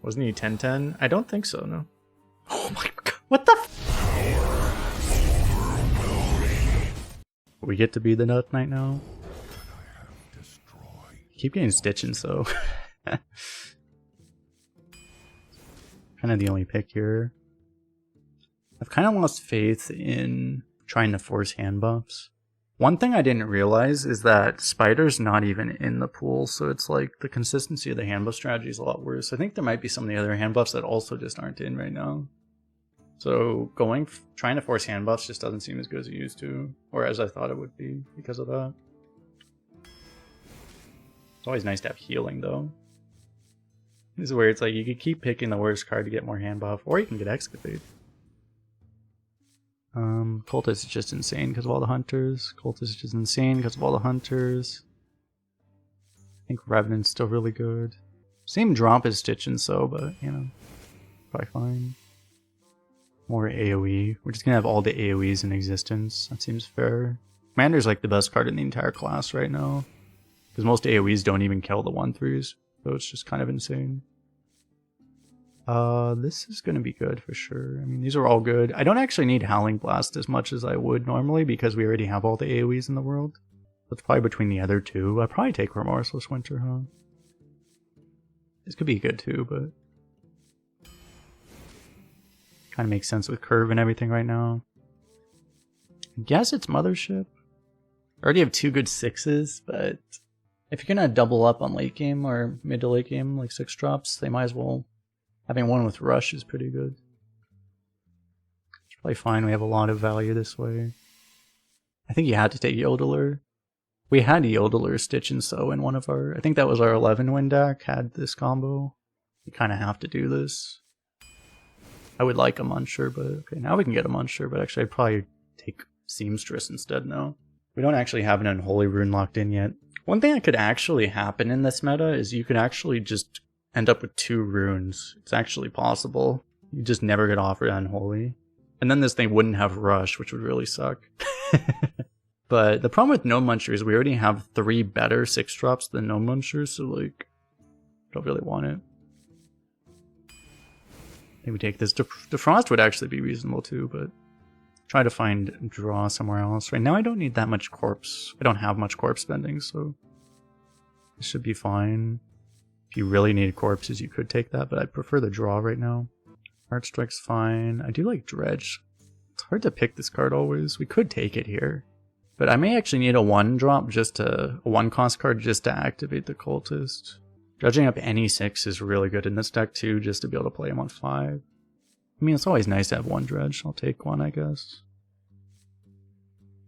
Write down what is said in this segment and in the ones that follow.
Wasn't he 10-10? I don't think so, no. Oh my god. What the We get to be the Nut Knight now? Keep getting stitching, so. Kind of the only pick here. I've kind of lost faith in trying to force hand buffs. One thing I didn't realize is that Spider's not even in the pool, so it's like the consistency of the hand buff strategy is a lot worse. I think there might be some of the other hand buffs that also just aren't in right now. So trying to force hand buffs just doesn't seem as good as it used to, or as I thought it would be because of that. It's always nice to have healing though. This is where it's like you could keep picking the worst card to get more hand buff, or you can get Excavate. Cultist is just insane because of all the hunters. Cultist is just insane because of all the hunters. I think Revenant's still really good. Same drop as Stitch and So, but you know, probably fine. More AoE. We're just gonna have all the AoEs in existence. That seems fair. Commander's like the best card in the entire class right now. Because most AoEs don't even kill the 1/3s. So it's just kind of insane. This is gonna be good for sure. I mean, these are all good. I don't actually need Howling Blast as much as I would normally because we already have all the AoEs in the world. That's probably between the other two. I'd probably take Remorseless Winter, huh? This could be good too, but kind of makes sense with curve and everything right now. I guess it's Mothership. I already have 2 good 6s, but if you're gonna double up on late game or mid to late game, like 6 drops, they might as well. Having one with Rush is pretty good. It's probably fine, we have a lot of value this way. I think you had to take Yodeler. We had Yodeler, Stitch and So in one of our... I think that was our 11-win deck, had this combo. You kind of have to do this. I would like a Muncher, but okay, now we can get a Muncher, but actually I'd probably take Seamstress instead now. We don't actually have an Unholy Rune locked in yet. One thing that could actually happen in this meta is you could actually just end up with 2 runes. It's actually possible. You just never get offered Unholy. And then this thing wouldn't have Rush, which would really suck. But the problem with No Muncher is we already have 3 better 6 drops than No Muncher, so like, don't really want it. I think we take this. Defrost would actually be reasonable too, but try to find draw somewhere else. Right now I don't need that much corpse. I don't have much corpse spending, so this should be fine. If you really need corpses, you could take that, but I prefer the draw right now. Heartstrike's fine. I do like Dredge. It's hard to pick this card always. We could take it here. But I may actually need a 1-drop, just a 1-cost card just to activate the Cultist. Dredging up any 6 is really good in this deck too, just to be able to play him on 5. I mean, it's always nice to have 1 Dredge. I'll take 1, I guess.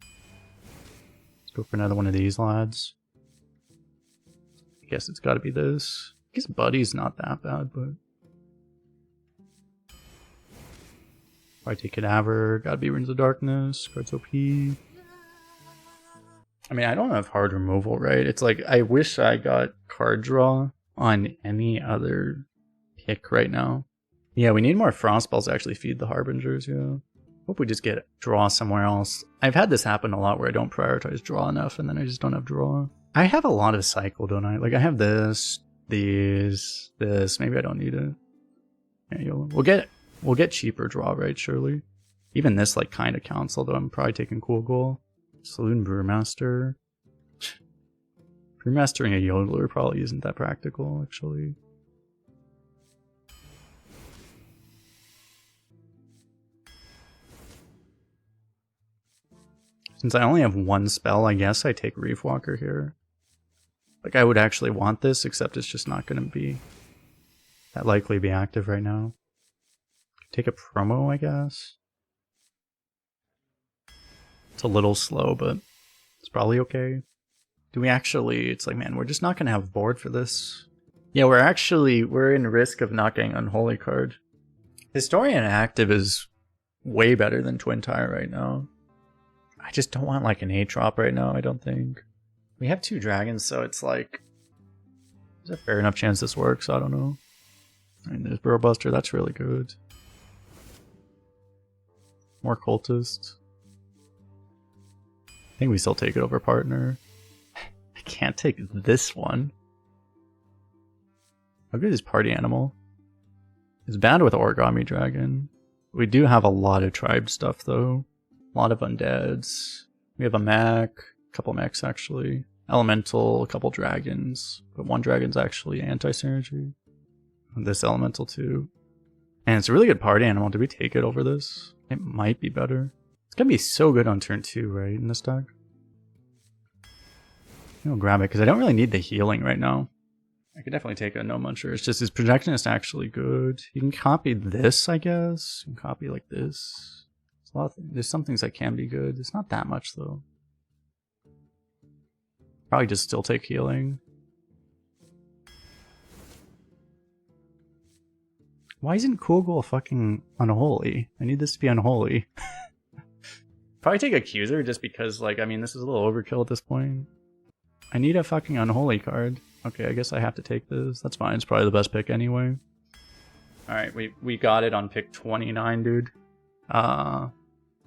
Let's go for another one of these lads. I guess it's gotta be this. I guess Buddy's not that bad, but... Probably take Cadaver. Gotta be Runes of Darkness. Cards OP. I mean, I don't have hard removal, right? It's like, I wish I got card draw on any other pick right now. Yeah, we need more Frostballs to actually feed the Harbingers, yeah. Hope we just get draw somewhere else. I've had this happen a lot where I don't prioritize draw enough and then I just don't have draw. I have a lot of cycle, don't I? Like, I have this, these, this. Maybe I don't need it. Yeah, we'll get cheaper draw, right? Surely. Even this, like, kind of counts, although I'm probably taking Cool Goal. Saloon Brewmaster. Brewmastering a Yodeler probably isn't that practical, actually. Since I only have 1 spell, I guess I take Reef Walker here. Like, I would actually want this, except it's just not going to be that likely be active right now. Take a promo, I guess. It's a little slow, but it's probably okay. Do we actually... It's like, man, we're just not going to have board for this. Yeah, we're in risk of not getting Unholy card. Historian active is way better than Twin Tire right now. I just don't want like an 8-drop right now, I don't think. We have 2 dragons, so it's like... There's a fair enough chance this works, I don't know. I mean, there's Burrowbuster, that's really good. More Cultist. I think we still take it over Partner. I can't take this one. How good is Party Animal? It's bad with Origami Dragon. We do have a lot of tribe stuff though. A lot of undeads. We have a mech, a couple mechs actually. Elemental, a couple dragons. But one dragon's actually anti-synergy. This elemental too. And it's a really good party animal. Did we take it over this? It might be better. It's gonna be so good on turn 2, right, in this deck? I'll grab it, because I don't really need the healing right now. I could definitely take a no muncher. It's just his projection is actually good. You can copy this, I guess. You can copy like this. There's some things that can be good. It's not that much though. Probably just still take healing. Why isn't Kugel fucking unholy? I need this to be unholy. Probably take Accuser just because, like, I mean, this is a little overkill at this point. I need a fucking unholy card. Okay, I guess I have to take this. That's fine. It's probably the best pick anyway. Alright, we got it on pick 29, dude.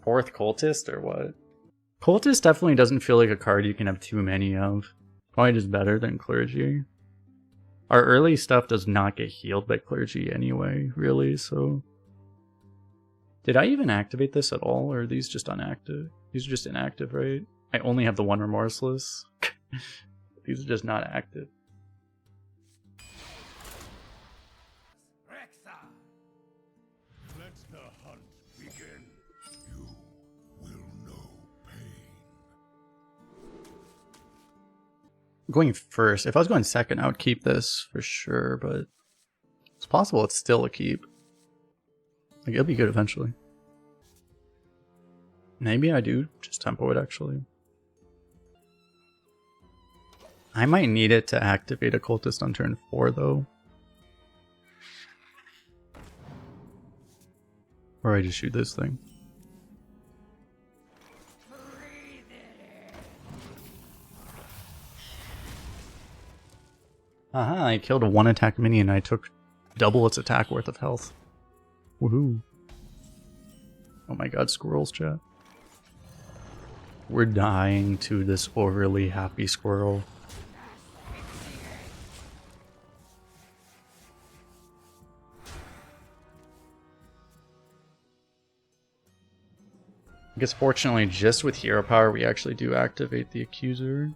Fourth Cultist or what? Cultist definitely doesn't feel like a card you can have too many of. Probably just better than Clergy. Our early stuff does not get healed by Clergy anyway, really, so... Did I even activate this at all, or are these just inactive? These are just inactive, right? I only have the one Remorseless. These are just not active. Let the hunt begin. You will know pain. Going first. If I was going second, I would keep this for sure, but it's possible it's still a keep. Like, it'll be good eventually. Maybe I do just tempo it actually. I might need it to activate a Cultist on turn 4 though. Or I just shoot this thing. Aha, I killed a 1 attack minion and I took double its attack worth of health. Woohoo. Oh my god, squirrels, chat. We're dying to this overly happy squirrel. I guess fortunately, just with hero power, we actually do activate the Accuser.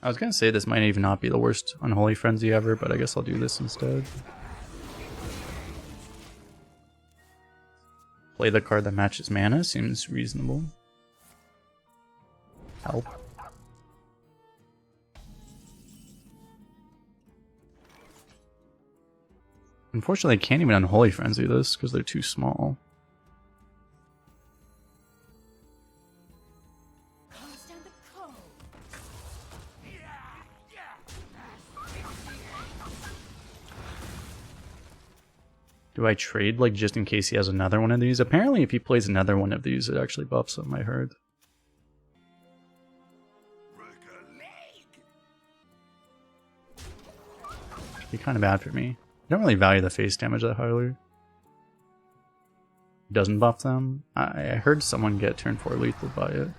I was gonna say this might even not be the worst Unholy Frenzy ever, but I guess I'll do this instead. Play the card that matches mana seems reasonable. Help. Unfortunately, I can't even Unholy Frenzy this because they're too small. Do I trade, like, just in case he has another one of these? Apparently, if he plays another one of these, it actually buffs him, I heard. It'd be kind of bad for me. I don't really value the face damage that highly. Doesn't buff them. I heard someone get turn 4 lethal by it.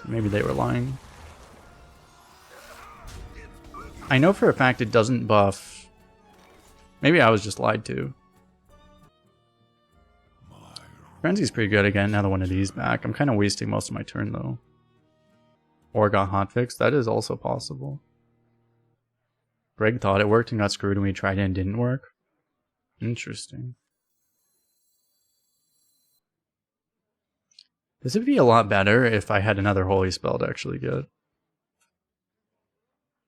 Maybe they were lying. I know for a fact it doesn't buff. Maybe I was just lied to. Frenzy's pretty good again, now that one of these back. I'm kind of wasting most of my turn though. Or got hotfix, that is also possible. Greg thought it worked and got screwed and we tried it and didn't work. Interesting. This would be a lot better if I had another holy spell to actually get.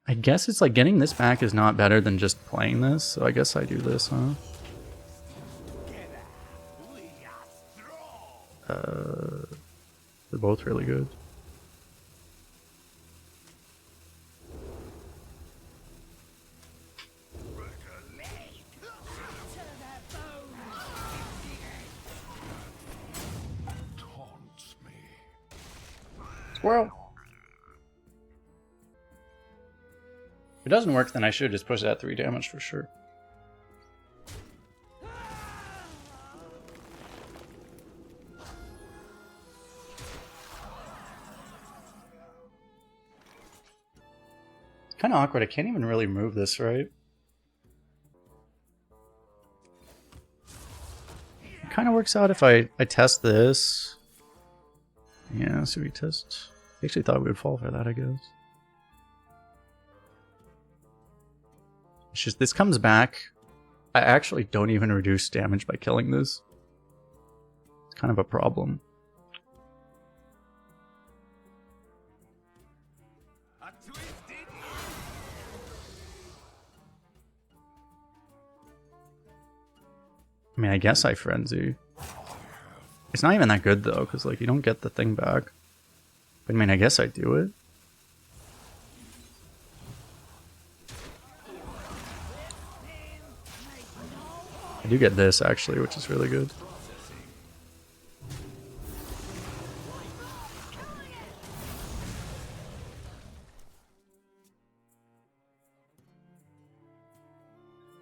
I guess it's like getting this back is not better than just playing this, so I guess I do this, huh? They're both really good. Squirrel! If it doesn't work, then I should just push that 3 damage for sure. Kind of awkward. I can't even really move this, right? It kind of works out if I test this. Yeah, so we test. I actually thought we would fall for that, I guess. It's just this comes back. I actually don't even reduce damage by killing this. It's kind of a problem. I mean, I guess I frenzy. It's not even that good though, because like you don't get the thing back. But I mean, I guess I do it. I do get this actually, which is really good.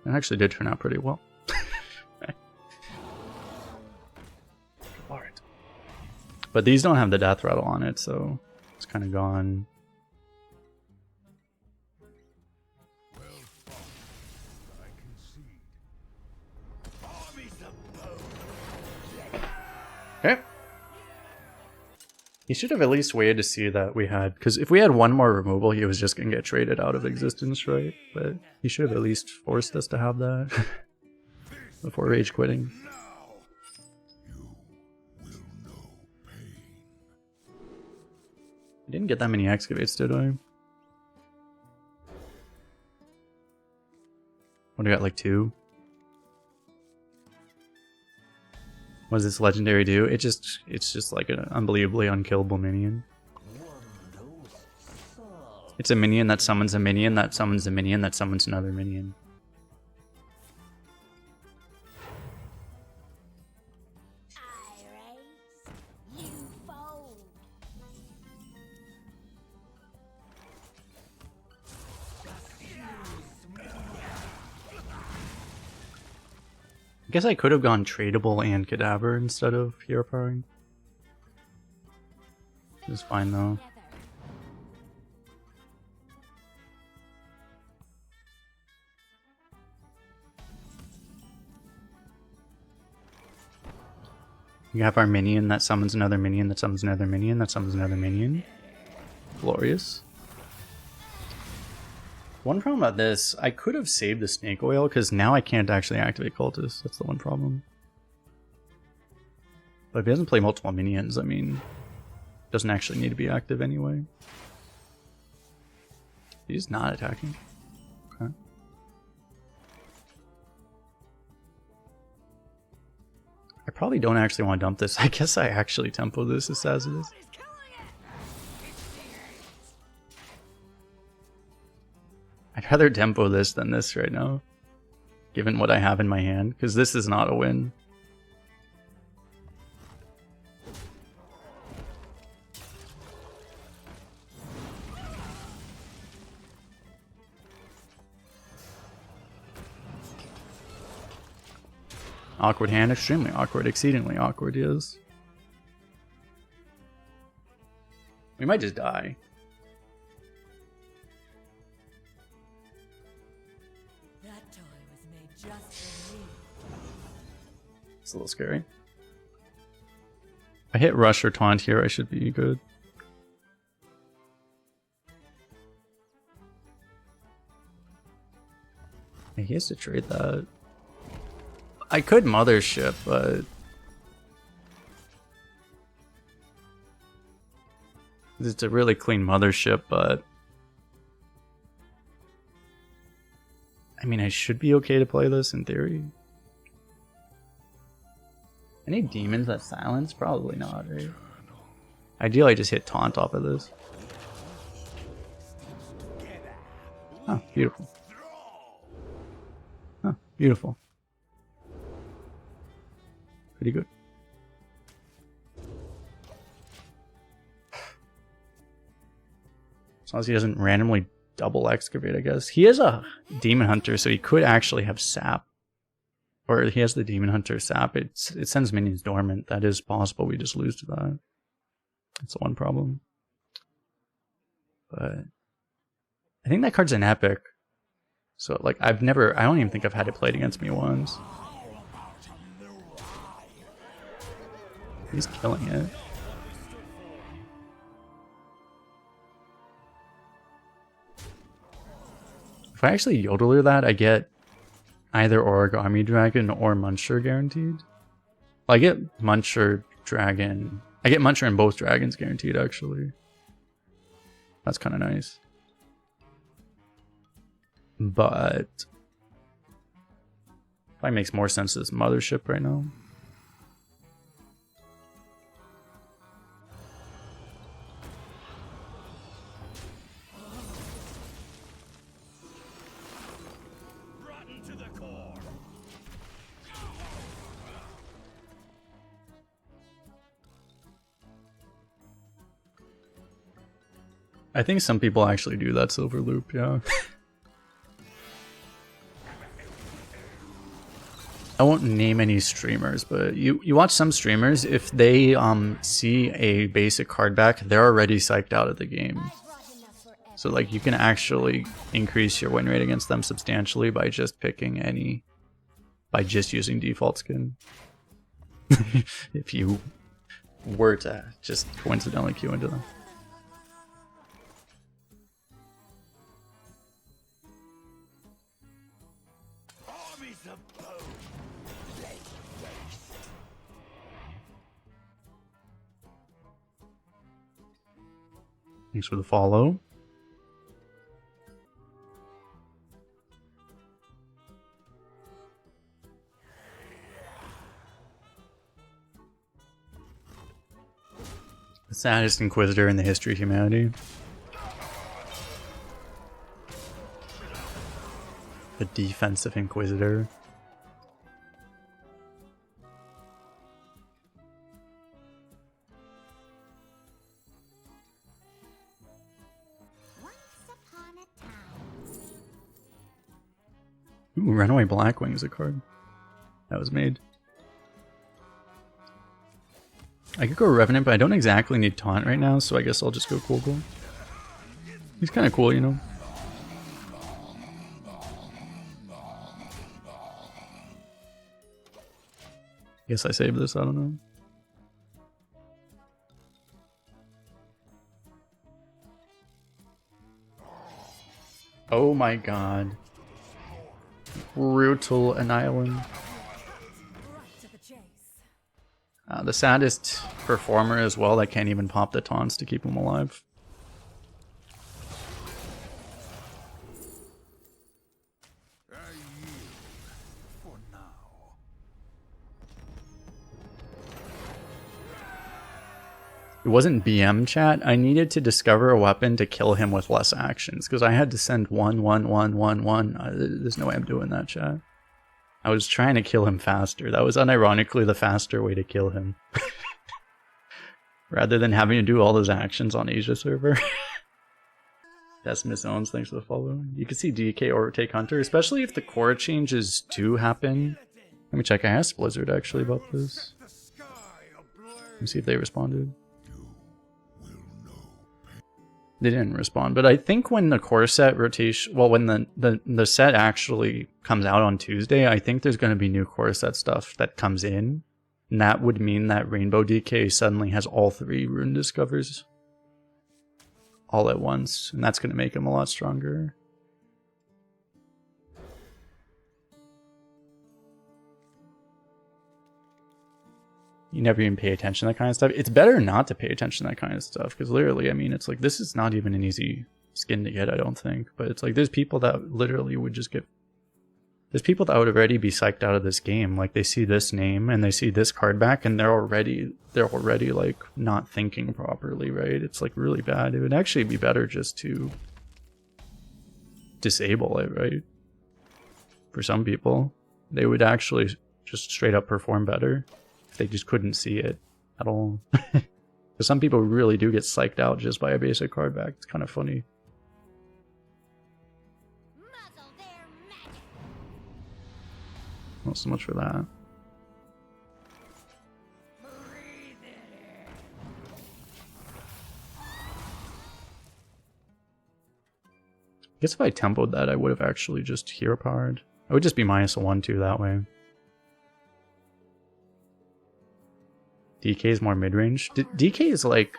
It actually did turn out pretty well. Alright. But these don't have the death rattle on it, so it's kind of gone. Okay. He should have at least waited to see that we had, because if we had one more removal, he was just going to get traded out of existence, right? But he should have at least forced us to have that before rage quitting. I didn't get that many excavates, did I? What do I got, like 2? What does this legendary do? It's just like an unbelievably unkillable minion. It's a minion that summons a minion that summons a minion that summons another minion. I guess I could have gone tradable and cadaver instead of hero powering. It's fine though. We have our minion that summons another minion that summons another minion that summons another minion. Glorious. One problem about this, I could have saved the snake oil because now I can't actually activate cultists. That's the one problem. But if he doesn't play multiple minions, I mean, it doesn't actually need to be active anyway. He's not attacking. Okay. I probably don't actually want to dump this. I guess I actually tempo this as it is. I'd rather tempo this than this right now, given what I have in my hand, because this is not a win. Awkward hand, extremely awkward, exceedingly awkward, yes. We might just die. It's a little scary. If I hit rush or taunt here, I should be good. Yeah, he has to trade that. I could mothership, but it's a really clean mothership, but I mean, I should be okay to play this in theory. Any demons that silence? Probably not, right? Ideally, I just hit taunt off of this. Oh, beautiful. Oh, beautiful. Pretty good. As long as he doesn't randomly double excavate, I guess. He is a demon hunter, so he could actually have sap. Or he has the Demon Hunter sap. It sends minions dormant. That is possible. We just lose to that. That's the one problem. But I think that card's an epic. So like I don't even think I've had it played against me once. He's killing it. If I actually Yodeler that, I get either Origami Dragon or Muncher guaranteed. Well, I get Muncher Dragon. I get Muncher and both dragons guaranteed, actually. That's kind of nice. But probably makes more sense as Mothership right now. I think some people actually do that silver loop, yeah. I won't name any streamers, but you watch some streamers, if they see a basic card back, they're already psyched out of the game. So like you can actually increase your win rate against them substantially by just picking any, by just using default skin. If you were to just coincidentally queue into them. Thanks for the follow. The saddest Inquisitor in the history of humanity. The defensive Inquisitor. Ooh, Runaway Blackwing is a card that was made. I could go Revenant, but I don't exactly need Taunt right now, so I guess I'll just go Cool Gold. He's kind of cool, you know? Guess I saved this, I don't know. Oh my god. Brutal Annihilation. The saddest performer as well that can't even pop the taunts to keep him alive. It wasn't BM chat. I needed to discover a weapon to kill him with less actions because I had to send 1, 1, 1, 1, 1. There's no way I'm doing that, chat. I was trying to kill him faster. That was unironically the faster way to kill him. Rather than having to do all those actions on Asia server. Decimus Owens, thanks for the follow. You can see DK or take Hunter, especially if the core changes do happen. Let me check. I asked Blizzard actually about this. Let me see if they responded. They didn't respond, but I think when the core set rotation, well, when the set actually comes out on Tuesday, I think there's going to be new core set stuff that comes in, and that would mean that Rainbow DK suddenly has all 3 rune discovers all at once, and that's going to make him a lot stronger. You never even pay attention to that kind of stuff. It's better not to pay attention to that kind of stuff, because literally, I mean, it's like, this is not even an easy skin to get, I don't think. But it's like, there's people that literally would just get... There's people that would already be psyched out of this game. Like, they see this name, and they see this card back, and they're already, like, not thinking properly, right? It's, like, really bad. It would actually be better just to disable it, right? For some people. They would actually just straight up perform better. They just couldn't see it at all. Because some people really do get psyched out just by a basic card back. It's kind of funny. Not so much for that. guess if I tempoed that, I would have actually just hero powered. I would just be minus a 1/2 that way. DK is more mid-range. DK is like,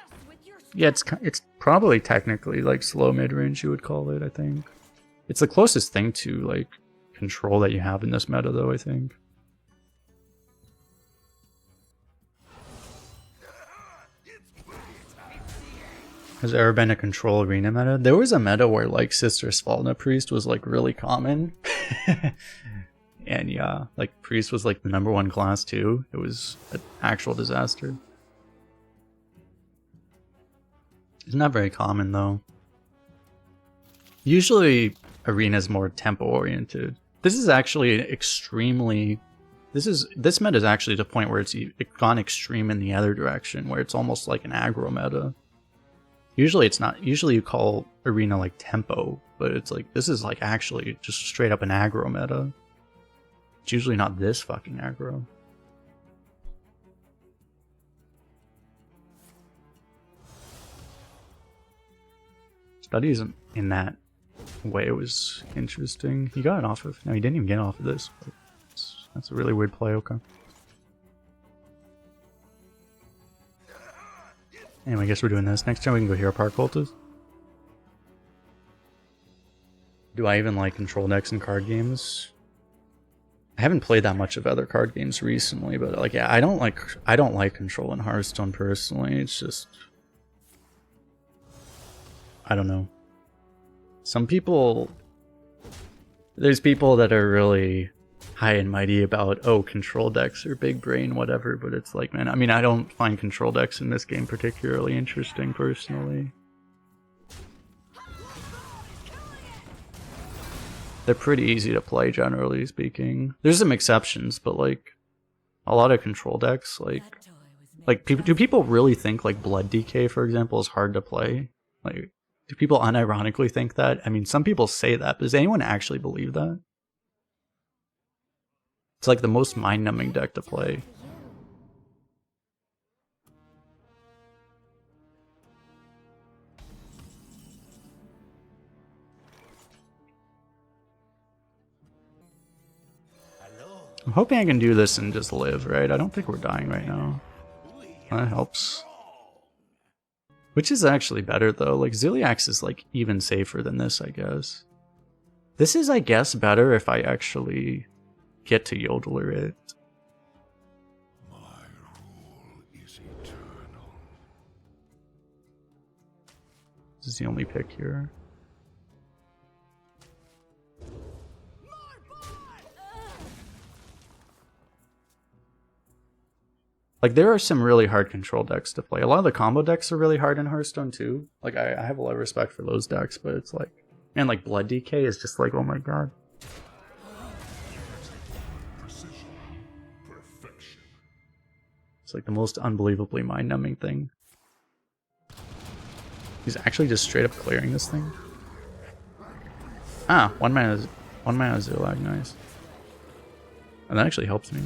yeah, it's probably technically like slow mid-range, you would call it, I think. It's the closest thing to like control that you have in this meta though, I think. Has there ever been a control arena meta? There was a meta where like Sister Svalna Priest was like really common. And yeah, like Priest was like the #1 class too. It was an actual disaster. It's not very common though. Usually arena is more tempo oriented. This is actually extremely... This meta is actually to the point where it's gone extreme in the other direction, where it's almost like an aggro meta. Usually it's not. Usually you call arena like tempo, but it's like this is like actually just straight up an aggro meta. It's usually not this fucking aggro. Studies in that way was interesting. He got it off of... No, he didn't even get off of this. But that's a really weird play, okay. Anyway, I guess we're doing this. Next time we can go Hero Park Cultist. Do I even like control decks in card games? I haven't played that much of other card games recently, but like, yeah, I don't like control in Hearthstone personally. It's just, I don't know. Some people, there's people that are really high and mighty about, oh, control decks are big brain, whatever, but it's like, man, I mean, I don't find control decks in this game particularly interesting personally. They're pretty easy to play, generally speaking. There's some exceptions, but like a lot of control decks, like do people really think like Blood DK, for example, is hard to play? Like, do people unironically think that? I mean, some people say that, but does anyone actually believe that? It's like the most mind-numbing deck to play. I'm hoping I can do this and just live, right? I don't think we're dying right now. That helps. Which is actually better, though. Like, Ziliax is, like, even safer than this, I guess. This is, I guess, better if I actually get to Yodeler it. My rule is eternal. This is the only pick here. Like, there are some really hard control decks to play. A lot of the combo decks are really hard in Hearthstone, too. Like, I have a lot of respect for those decks, but it's like... Man, like, Blood DK is just like, oh my god. Precision. Perfection. It's like the most unbelievably mind-numbing thing. He's actually just straight up clearing this thing. Ah, one mana Zillag, nice. And that actually helps me.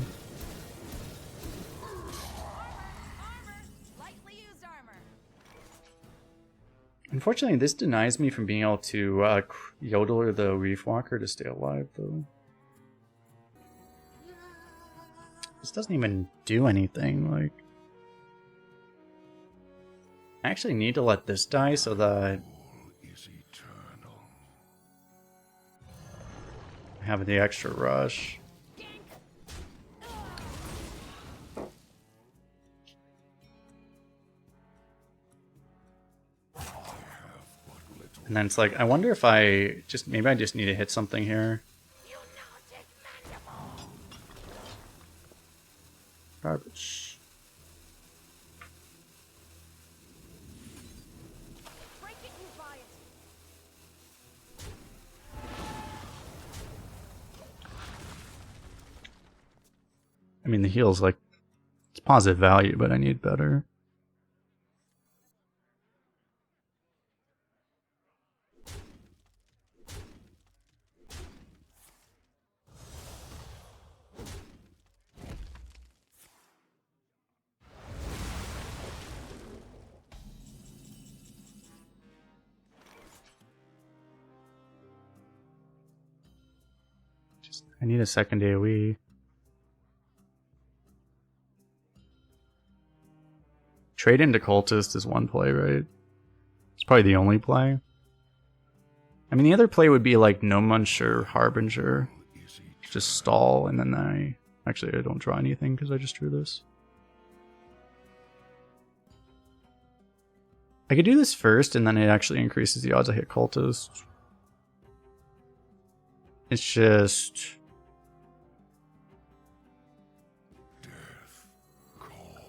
Unfortunately, this denies me from being able to Yodeler the Reef Walker to stay alive, though. This doesn't even do anything, like... I actually need to let this die so that I have the extra rush. And then it's like, I wonder if maybe I just need to hit something here. Garbage. I mean, the heal's like, it's positive value, but I need better. I need a second AoE. Trade into Cultist is one play, right? It's probably the only play. I mean, the other play would be like No Munch or Harbinger. Just stall, and then I don't draw anything because I just drew this. I could do this first, and then it actually increases the odds I hit Cultist. It's just...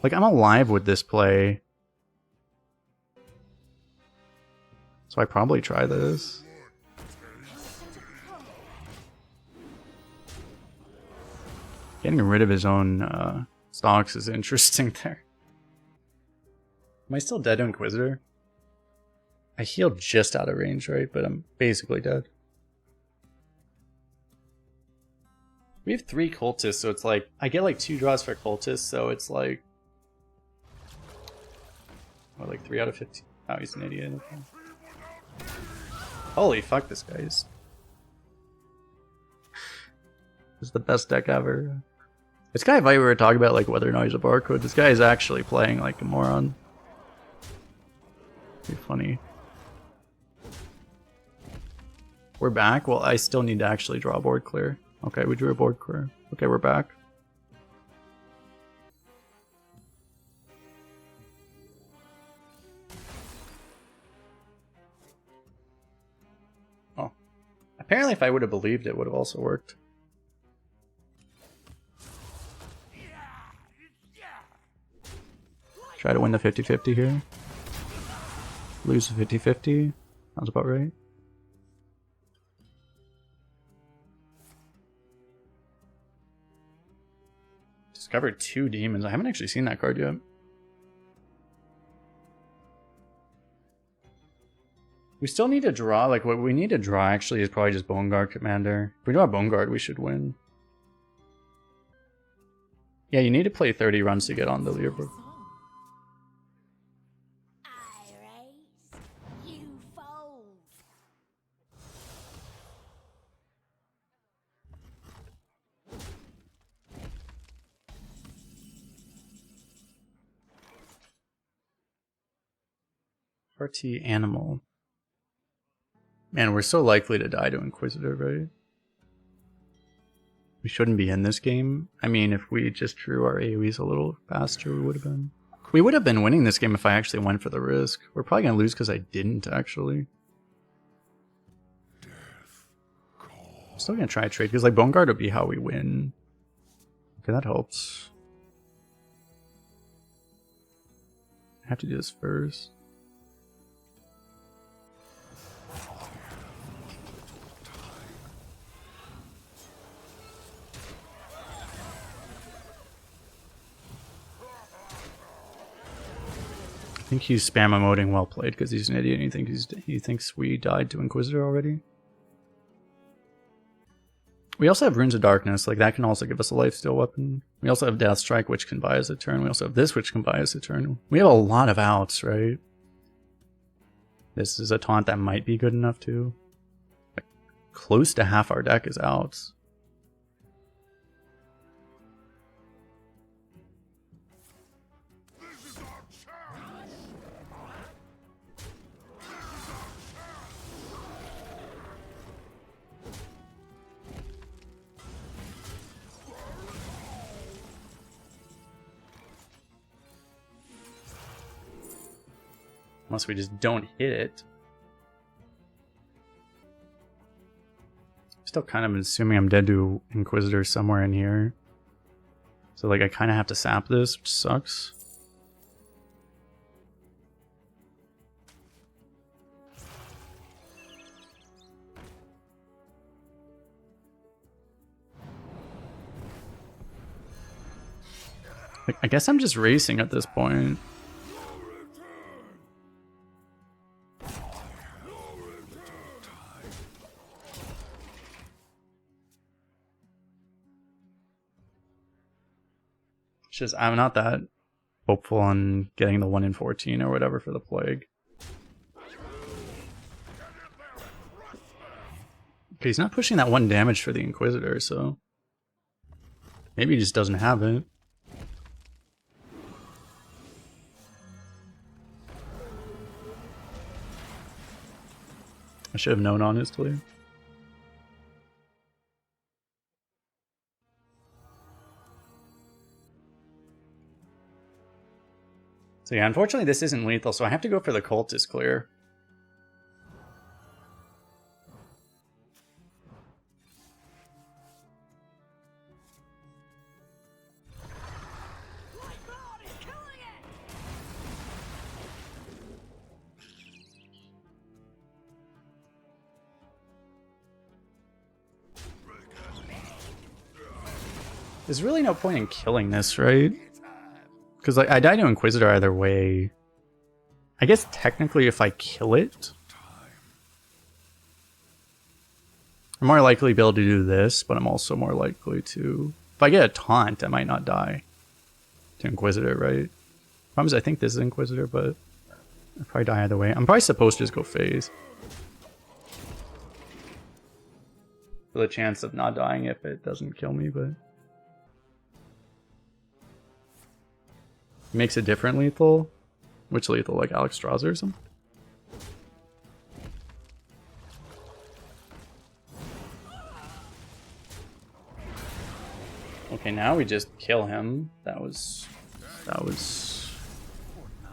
like, I'm alive with this play. So I probably try this. Getting rid of his own stocks is interesting there. Am I still dead to Inquisitor? I healed just out of range, right? But I'm basically dead. We have 3 Cultists, so it's like... I get like 2 draws for Cultists, so it's like... what, like 3 out of 15? Oh, he's an idiot. Okay. Holy fuck, this guy is... this is the best deck ever. This guy, if I were to talk about like whether or not he's a barcode, this guy is actually playing like a moron. Be funny. We're back? Well, I still need to actually draw a board clear. Okay, we drew a board clear. Okay, we're back. Oh. Apparently if I would have believed it would have also worked. Try to win the 50-50 here. Lose the 50-50. Sounds about right. Discovered 2 demons. I haven't actually seen that card yet. We still need to draw. Like, what we need to draw actually is probably just Bone Guard Commander. If we draw Bone Guard, we should win. Yeah, you need to play 30 runs to get on the leaderboard. RT Animal. Man, we're so likely to die to Inquisitor, right? We shouldn't be in this game. I mean, if we just drew our AoEs a little faster, we would have been. We would have been winning this game if I actually went for the risk. We're probably going to lose because I didn't, actually. I'm still going to try a trade, because like Bone Guard would be how we win. Okay, that helps. I have to do this first. I think he's spam emoting well played because he's an idiot and he thinks we died to Inquisitor already. We also have Runes of Darkness, like that can also give us a lifesteal weapon. We also have Death Strike, which can buy us a turn. We also have this, which can buy us a turn. We have a lot of outs, right? This is a taunt that might be good enough too. Like, close to half our deck is outs. Unless we just don't hit it. Still kind of assuming I'm dead to Inquisitor somewhere in here. So like I kind of have to sap this, which sucks. Like, I guess I'm just racing at this point. It's just, I'm not that hopeful on getting the 1 in 14 or whatever for the Plague. He's not pushing that 1 damage for the Inquisitor, so maybe he just doesn't have it. I should have known, honestly. So yeah, unfortunately this isn't lethal, so I have to go for the Cultist clear. There's really no point in killing this, right? Because like, I die to Inquisitor either way. I guess technically if I kill it, I'm more likely to be able to do this, but I'm also more likely to... If I get a taunt, I might not die to Inquisitor, right? Problem is I think this is Inquisitor, but I'll probably die either way. I'm probably supposed to just go phase. For the chance of not dying if it doesn't kill me, but... Makes it different lethal. Which lethal? Like Alex Strasser or something? Okay, now we just kill him. That was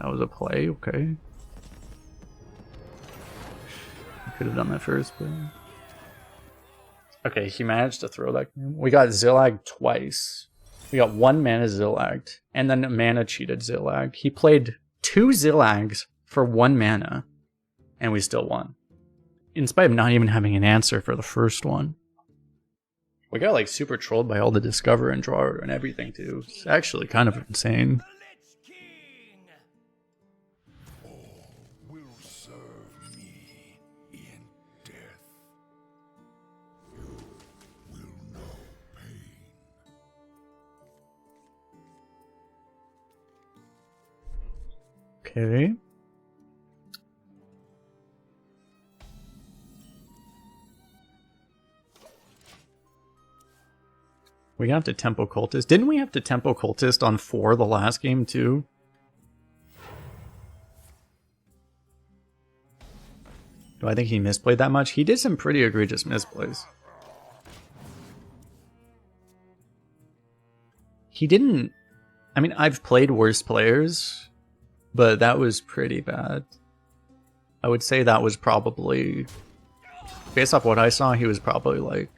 a play, okay. I could have done that first, but... Okay, he managed to throw that. We got Zillag twice. We got 1 mana Zillagged, and then a mana cheated Zillag. He played 2 Zillags for 1 mana, and we still won. In spite of not even having an answer for the first one. We got like super trolled by all the Discover and Draw and everything too. It's actually kind of insane. Okay. We have to Tempo Cultist. Didn't we have to Tempo Cultist on 4 the last game too? Do I think he misplayed that much? He did some pretty egregious misplays. He didn't... I mean, I've played worse players, but that was pretty bad. I would say that was probably... Based off what I saw, he was probably like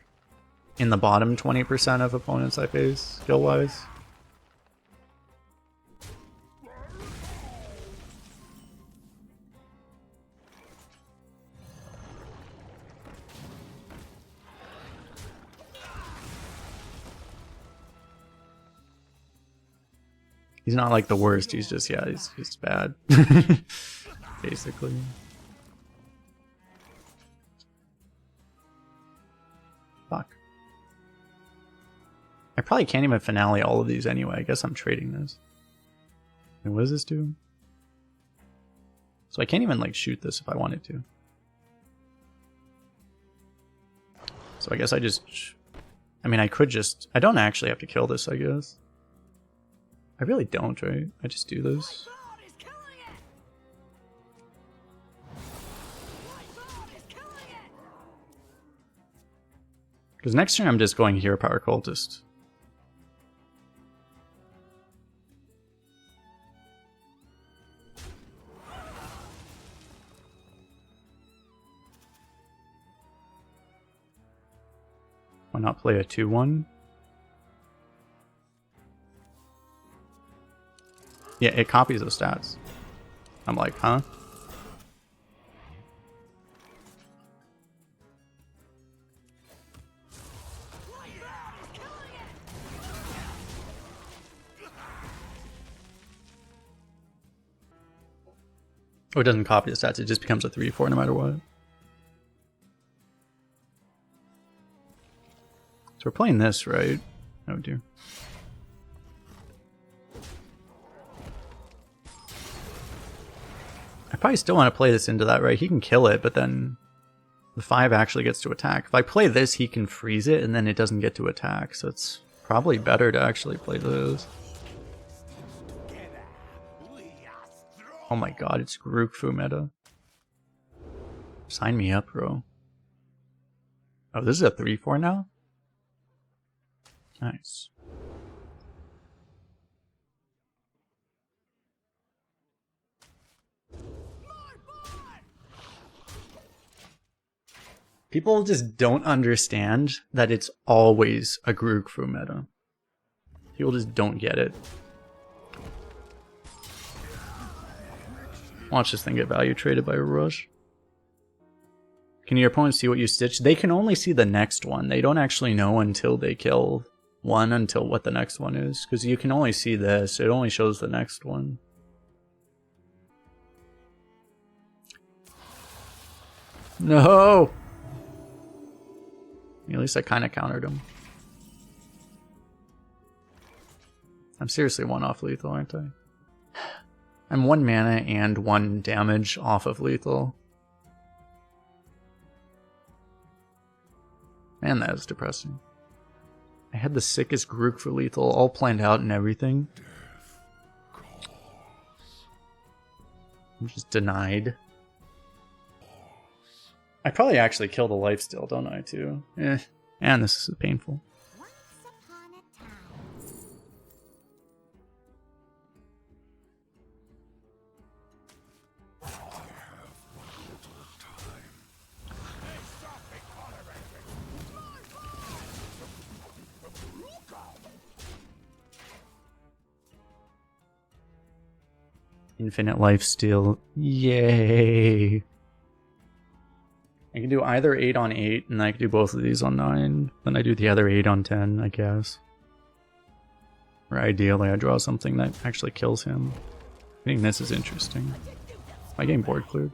in the bottom 20% of opponents I face, skill-wise. He's not like the worst, he's just, yeah, he's just bad. Basically. Fuck. I probably can't even finale all of these anyway. I guess I'm trading this. And what does this do? So I can't even like shoot this if I wanted to. So I guess I just... I mean, I could just... I don't actually have to kill this, I guess. I really don't, right? I just do this. Because next turn I'm just going Hero Power Cultist. Why not play a 2-1? Yeah, it copies those stats. I'm like, huh? Oh, it doesn't copy the stats, it just becomes a 3-4 no matter what. So we're playing this, right? Oh dear. I probably still want to play this into that, right? He can kill it, but then The 5 actually gets to attack. If I play this, he can freeze it, and then it doesn't get to attack. So it's probably better to actually play this. Oh my god, it's Grookfu meta. Sign me up, bro. Oh, this is a 3-4 now? Nice. People just don't understand that it's always a Grookfu meta. People just don't get it. Watch this thing get value traded by a rush. Can your opponent see what you stitch? They can only see the next one. They don't actually know until they kill one until what the next one is. Because you can only see this. It only shows the next one. No! At least I kind of countered him. I'm seriously 1 off lethal, aren't I? I'm 1 mana and 1 damage off of lethal. Man, that is depressing. I had the sickest Grook for lethal, all planned out and everything. I'm just denied. I probably actually kill the lifesteal, don't I, too? And this is painful. Infinite lifesteal. Yay! I can do either 8 on 8, and I can do both of these on 9. Then I do the other 8 on 10, I guess. Or ideally, I draw something that actually kills him. I think this is interesting. My game board cleared.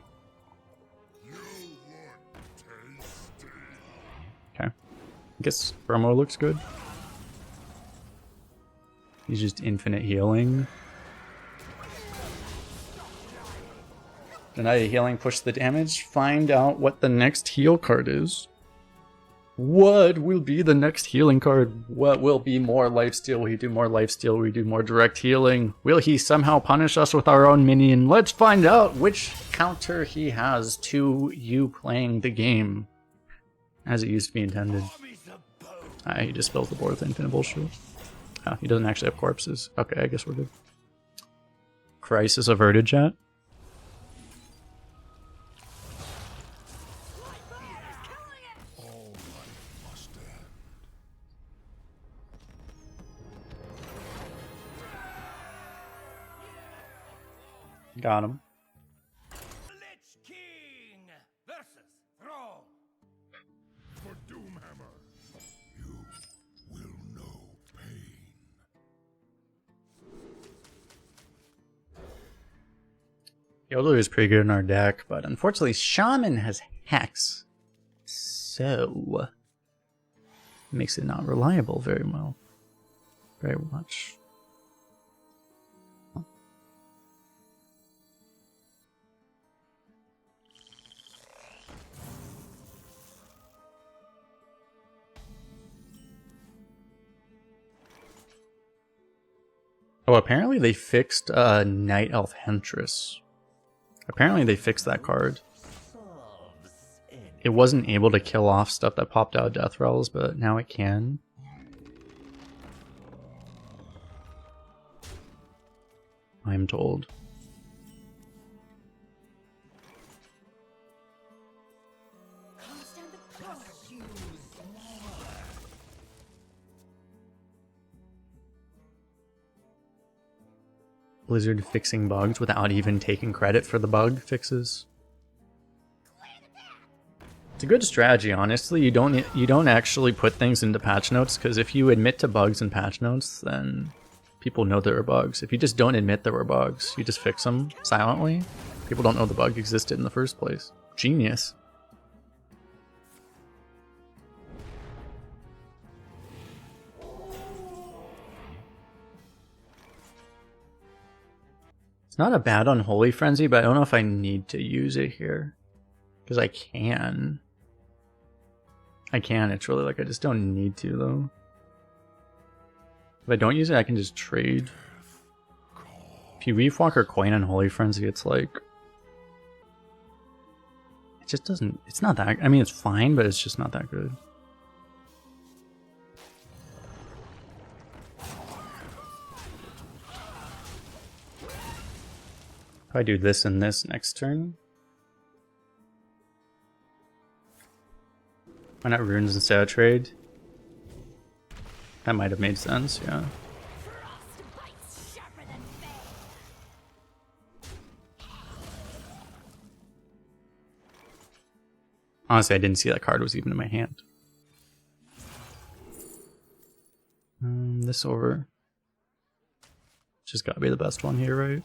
Okay. I guess promo looks good. He's just infinite healing. Deny the healing, push the damage, find out what the next heal card is. What will be the next healing card? What will be more lifesteal? Will he do more lifesteal? Will he do more direct healing? Will he somehow punish us with our own minion? Let's find out which counter he has to you playing the game as it used to be intended. He just fills the board with infinite bullshit. Oh, he doesn't actually have corpses. Okay, I guess we're good. Crisis averted, chat. Got him. Lich King versus Throne. For Doomhammer, you will know pain. Yodo is pretty good in our deck, but unfortunately Shaman has Hex. So makes it not reliable very well. Very much. Oh, apparently they fixed Night Elf Huntress. Apparently they fixed that card. It wasn't able to kill off stuff that popped out of Death Rells, but now it can. I'm told. Blizzard fixing bugs without even taking credit for the bug fixes. It's a good strategy, honestly. You don't actually put things into patch notes, because if you admit to bugs in patch notes, then people know there are bugs. If you just don't admit there were bugs, you just fix them silently, people don't know the bug existed in the first place. Genius. It's not a bad Unholy Frenzy, but I don't know if I need to use it here. Because I can. I can, it's really like I just don't need to though. If I don't use it, I can just trade. If you Reef Walker Coin on Holy Frenzy, it's like... It just doesn't... It's not that... I mean, it's fine, but it's just not that good. If I do this and this next turn... Why not Runes instead of trade? That might have made sense, yeah. Honestly, I didn't see that card was even in my hand. This over. Just gotta be the best one here, right?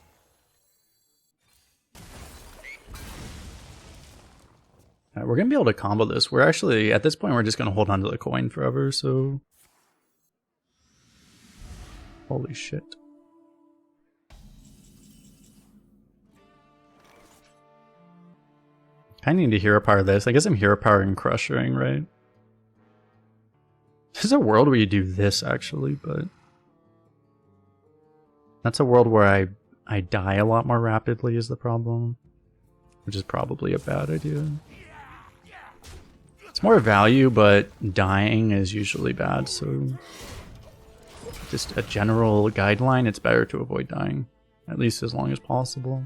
Alright, we're gonna be able to combo this. We're actually, at this point, we're just gonna hold on to the coin forever, so... Holy shit. I need to hero power this. I guess I'm hero powering Crushing, right? There's a world where you do this, actually, but... That's a world where I die a lot more rapidly is the problem. Which is probably a bad idea. It's more value, but dying is usually bad, so... Just a general guideline, it's better to avoid dying. At least as long as possible.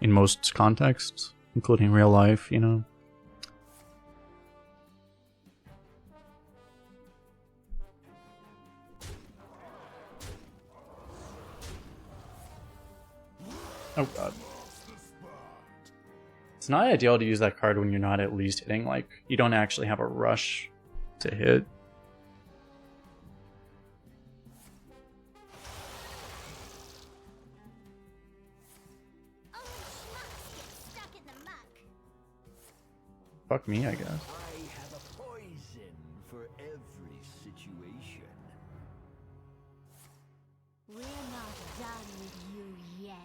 In most contexts, including real life, you know. Oh god. It's not ideal to use that card when you're not at least hitting, like, you don't actually have a rush to hit. Fuck me, I guess. I have a poison for every situation. We're not done with you yet.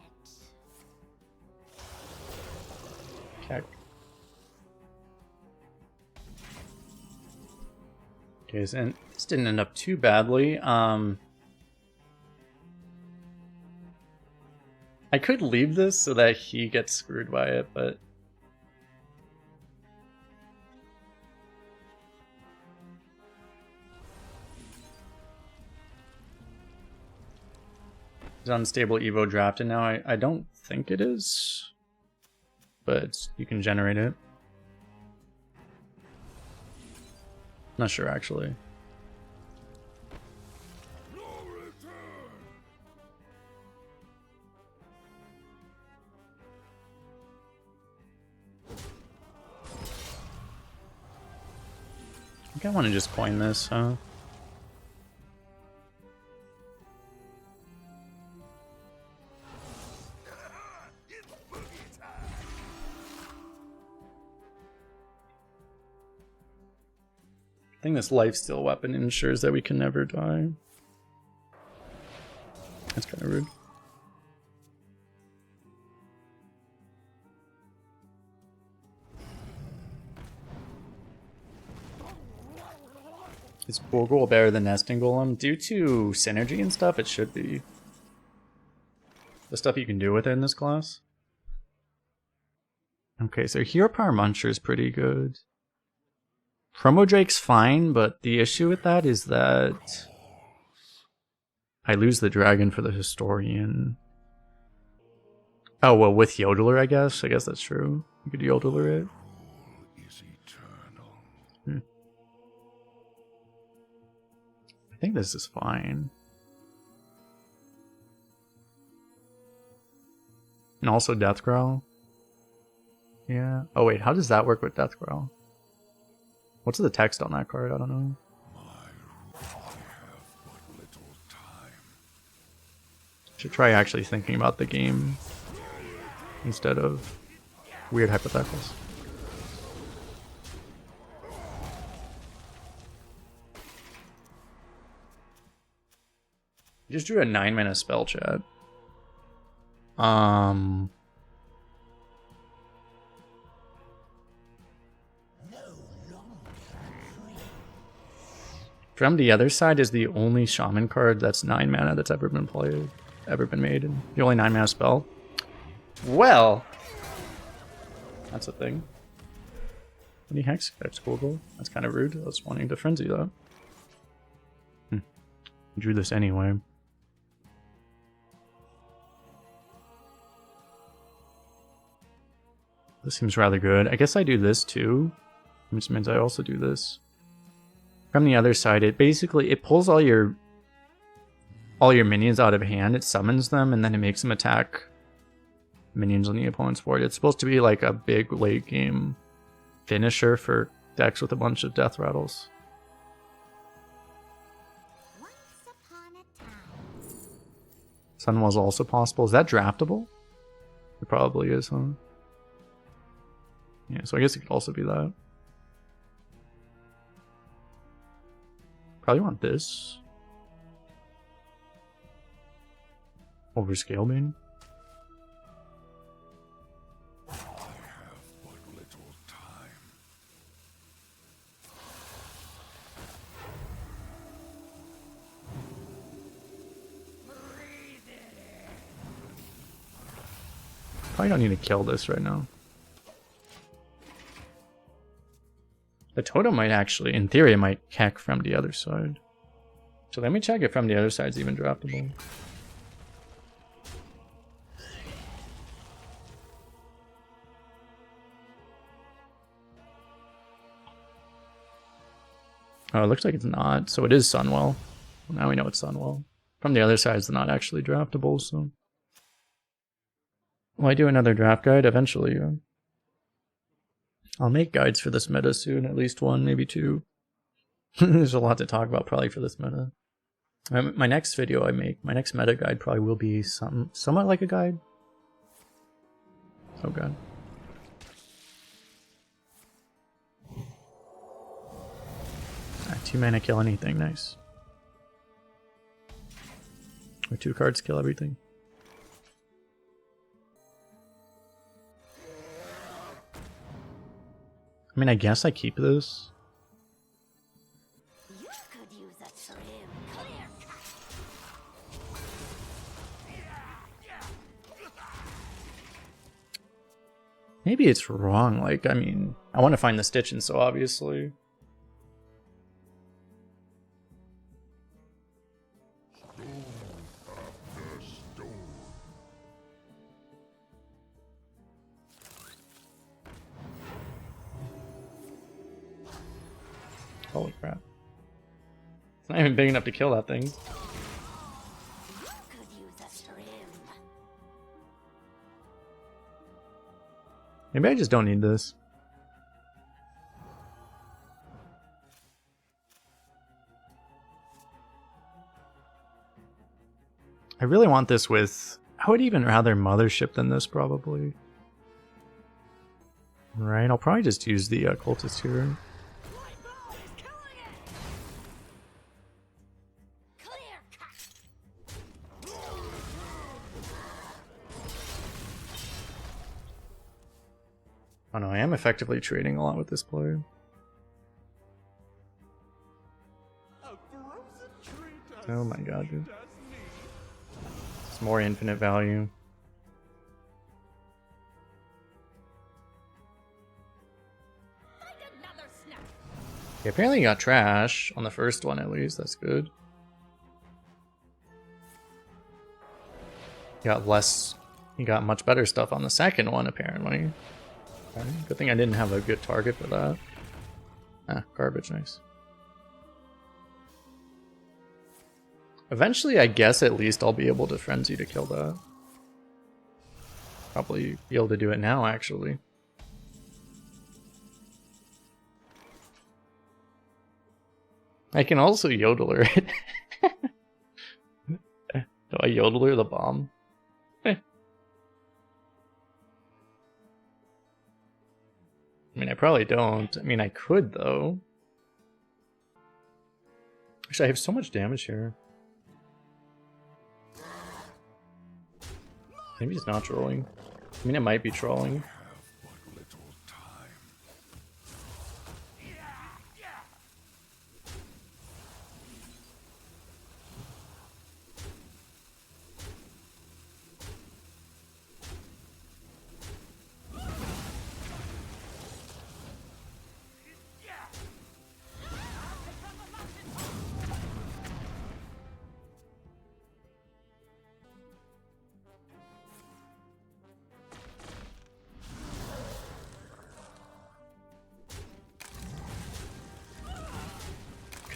Okay. Okay, so this didn't end up too badly. I could leave this so that he gets screwed by it, but... It's unstable Evo drafted now. I don't think it is, but you can generate it. Not sure actually. No return. I think I want to just coin this, huh? I think this lifesteal weapon ensures that we can never die. That's kind of rude. Is Borgul better than Nesting Golem? Due to synergy and stuff, it should be. The stuff you can do with it in this class. Okay, so Hero Power Muncher is pretty good. Promo Drake's fine, but the issue with that is that I lose the dragon for the Historian. Oh, well, with Yodeler, I guess. I guess that's true. You could Yodeler it. Is eternal. I think this is fine. And also Death Growl. Yeah. Oh, wait, how does that work with Death Growl? What's the text on that card? I don't know. I have but little time. Should try actually thinking about the game instead of weird hypotheticals. You just drew a 9-mana spell, chat. From the Other Side is the only shaman card that's 9 mana that's ever been played, ever been made, and the only 9 mana spell. Well, that's a thing. Any hex? That's cool. That's kind of rude. I was wanting to frenzy that. Drew this anyway. This seems rather good. I guess I do this too, which means I also do this. From the Other Side, it basically pulls all your minions out of hand. It summons them and then it makes them attack minions on the opponent's board. It's supposed to be like a big late game finisher for decks with a bunch of death rattles. Sunwell's also possible. Is that draftable? It probably is, huh? Yeah, so I guess it could also be that. Probably want this. Over scale beam. I have but little time. Probably don't need to kill this right now. The totem might actually, in theory, it might heck From the Other Side. So let me check if From the Other Side's even draftable. Oh, it looks like it's not. So it is Sunwell. Well, now we know it's Sunwell. From the Other Side's not actually draftable, so... Will I do another draft guide eventually? I'll make guides for this meta soon, at least one, maybe two. There's a lot to talk about probably for this meta. My next video I make, my next meta guide probably will be somewhat like a guide. Oh god. Alright, 2 mana kill anything, nice. Or 2 cards kill everything. I mean, I guess I keep this. You could use a trim clear cut. Maybe it's wrong. Like, I mean, I want to find the stitching, so obviously. Holy crap. It's not even big enough to kill that thing. You could use a trim. Maybe I just don't need this. I really want this with... I would even rather Mothership than this, probably. Right, I'll probably just use the Cultist here. Oh no, I am effectively trading a lot with this player. Oh my god, dude. It's more infinite value. Okay, apparently you got trash on the first one at least, that's good. You got much better stuff on the second one apparently. Good thing I didn't have a good target for that. Ah, garbage, nice. Eventually, I guess at least I'll be able to frenzy to kill that. Probably be able to do it now, actually. I can also yodeler it. Do I yodeler the bomb? I mean, I probably don't. I mean, I could, though. Actually, I have so much damage here. Maybe he's not trolling. I mean, it might be trolling.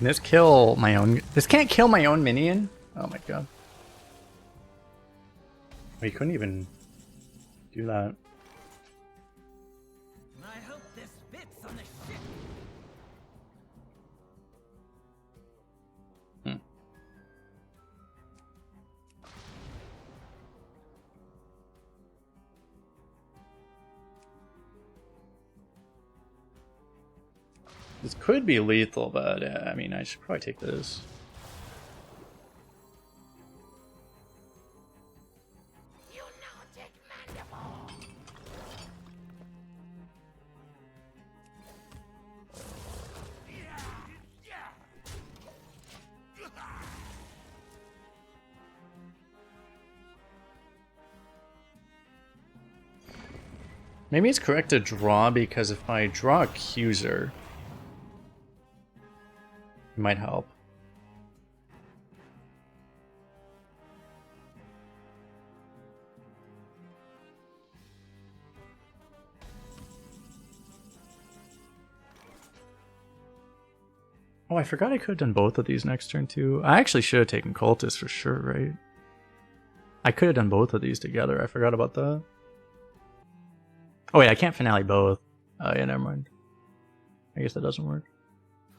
Can this kill my own? This can't kill my own minion? Oh my god. We couldn't even do that. I hope this fits on the ship. This could be lethal, but I mean, I should probably take this. You know take mandible. Maybe it's correct to draw, because if I draw Accuser, it might help. Oh, I forgot I could have done both of these next turn too. I actually should have taken Cultist for sure, right? I could have done both of these together. I forgot about that. Oh wait, I can't finale both. Yeah, never mind. I guess that doesn't work.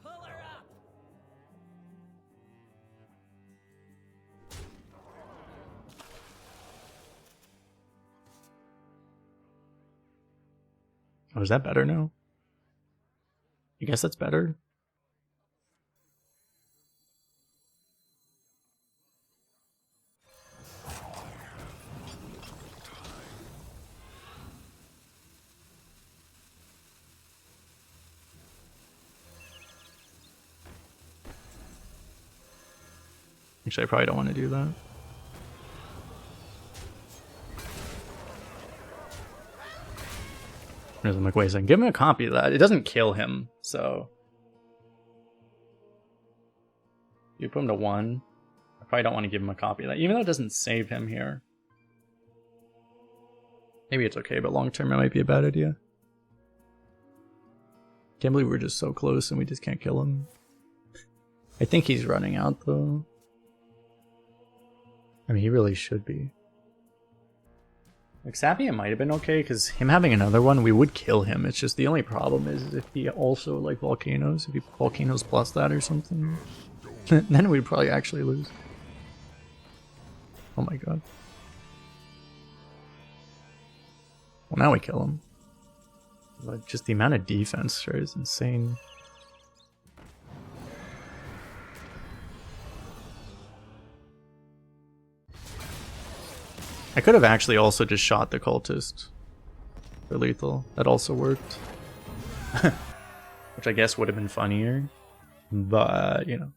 Pull her up. Oh, is that better now? I guess that's better. Actually, I probably don't want to do that. I'm like, wait a second, give him a copy of that. It doesn't kill him, so. You put him to 1. I probably don't want to give him a copy of that, even though it doesn't save him here. Maybe it's okay, but long term it might be a bad idea. Can't believe we're just so close and we just can't kill him. I think he's running out though. I mean, he really should be. Like, Sapien might have been okay, because him having another one, we would kill him. It's just the only problem is if he also, like, Volcanoes. If he Volcanoes plus that or something, then we'd probably actually lose. Oh my god. Well, now we kill him. Like, just the amount of defense, right, is insane. I could have actually also just shot the cultist for lethal. That also worked. Which I guess would have been funnier. But, you know.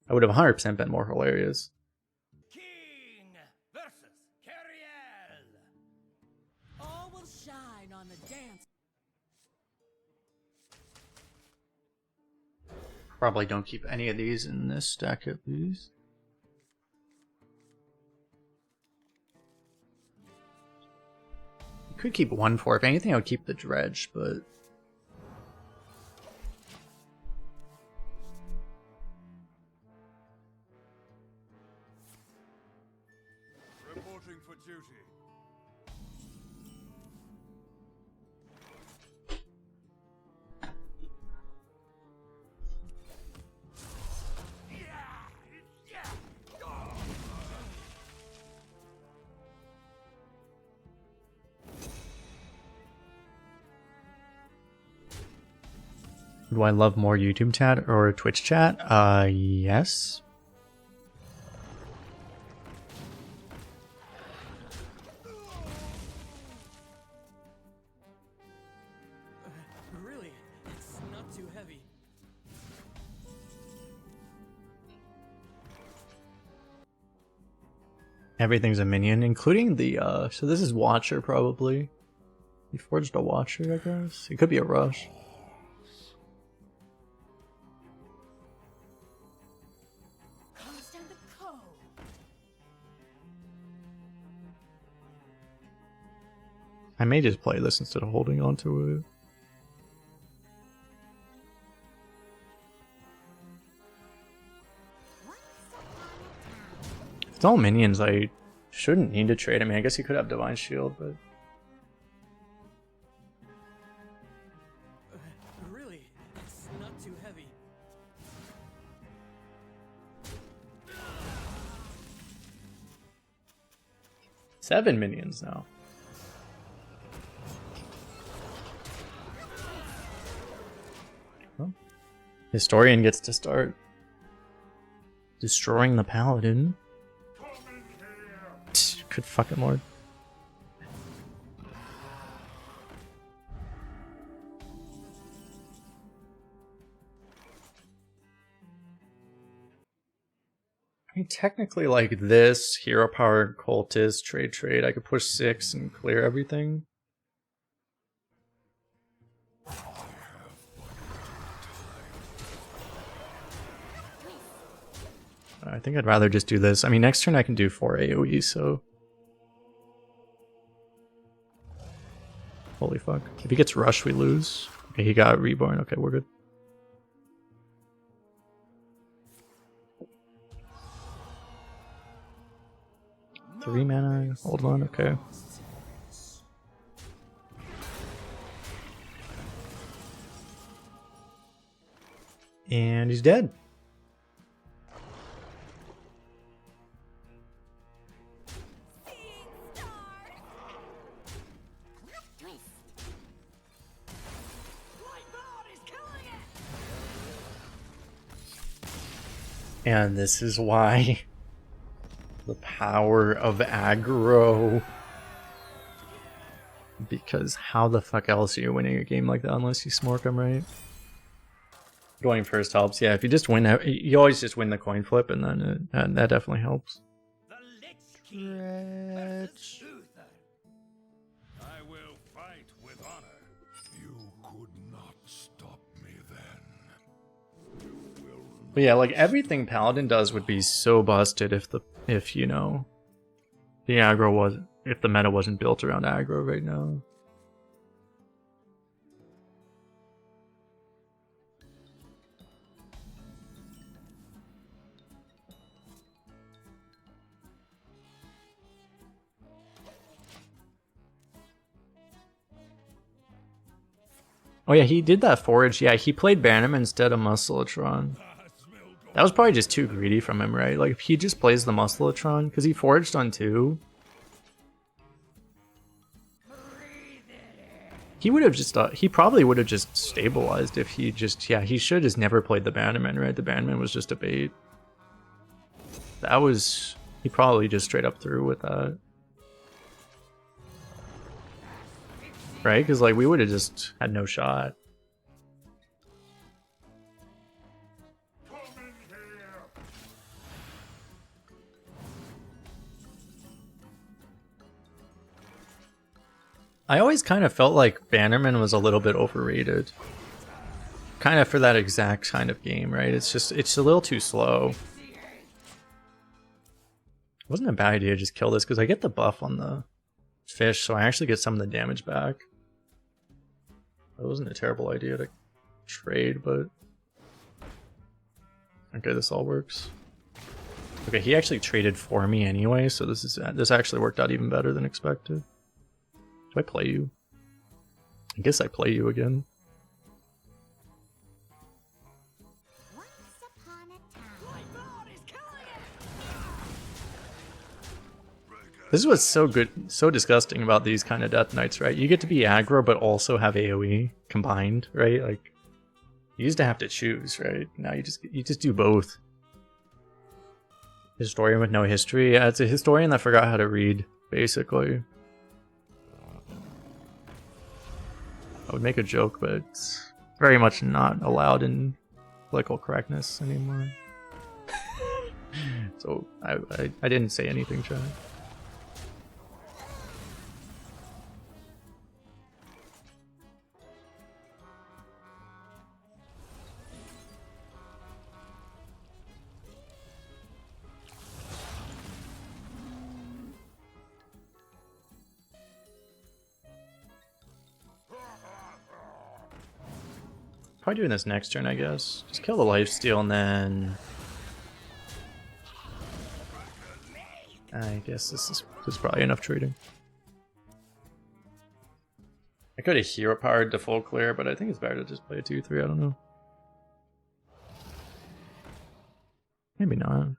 I would have 100% been more hilarious. King versus Cariel. All will shine on the dance. Probably don't keep any of these in this stack at least. Could keep 1 for. If anything, I would keep the dredge, but Reporting for duty. do I love more YouTube chat or Twitch chat? Yes. Really? It's not too heavy. Everything's a minion, including the, so this is Watcher probably. He forged a Watcher, I guess. It could be a Rush. Kolst and the code. I may just play this instead of holding on to it. It's all minions. I shouldn't need to trade. I mean, I guess he could have Divine Shield, but Really, it's not too heavy. 7 minions now. Well, Historian gets to start destroying the Paladin. Good fucking lord. I mean, technically, like this, Hero Power, Cultist, Trade, I could push 6 and clear everything. I think I'd rather just do this. I mean, next turn I can do 4 AoE, so... Holy fuck. If he gets Rush, we lose. Okay, he got Reborn. Okay, we're good. Three mana. Hold on, okay. And he's dead. And this is why the power of aggro. Because how the fuck else are you winning a game like that unless you smork them, right? Going first helps. Yeah, if you just win, you always just win the coin flip, and then that definitely helps. The Lich King versus Uther. I will fight with honor. You could not stop me then. You will But yeah, like everything Paladin does would be so busted if you know the aggro was if the meta wasn't built around aggro right now. Oh yeah, he did that forage. Yeah, he played Bannerman instead of Muscleatron. That was probably just too greedy from him, right? Like, if he just plays the Muscleatron, because he foraged on 2. He would have just, he probably would have just stabilized if he just, yeah, he should have just never played the Bannerman, right? The Bannerman was just a bait. That was, he probably just straight up threw with that. Right? Because, like, we would have just had no shot. I always kind of felt like Bannerman was a little bit overrated. Kind of for that exact kind of game, right? It's a little too slow. It wasn't a bad idea to just kill this because I get the buff on the fish, so I actually get some of the damage back. It wasn't a terrible idea to trade, but... Okay, this all works. Okay, he actually traded for me anyway, so this actually worked out even better than expected. Do I play you? I guess I play you again. Once upon a time. This is what's so good, so disgusting about these kind of Death Knights, right? You get to be aggro, but also have AoE combined, right? Like, you used to have to choose, right? Now you just do both. Historian with no history. Yeah, it's a historian that forgot how to read, basically. I would make a joke, but it's very much not allowed in political correctness anymore. So I didn't say anything, Chad. Probably doing this next turn, I guess. Just kill the lifesteal and then... I guess this is probably enough trading. I could have hero powered to full clear, but I think it's better to just play a 2-3, I don't know. Maybe not.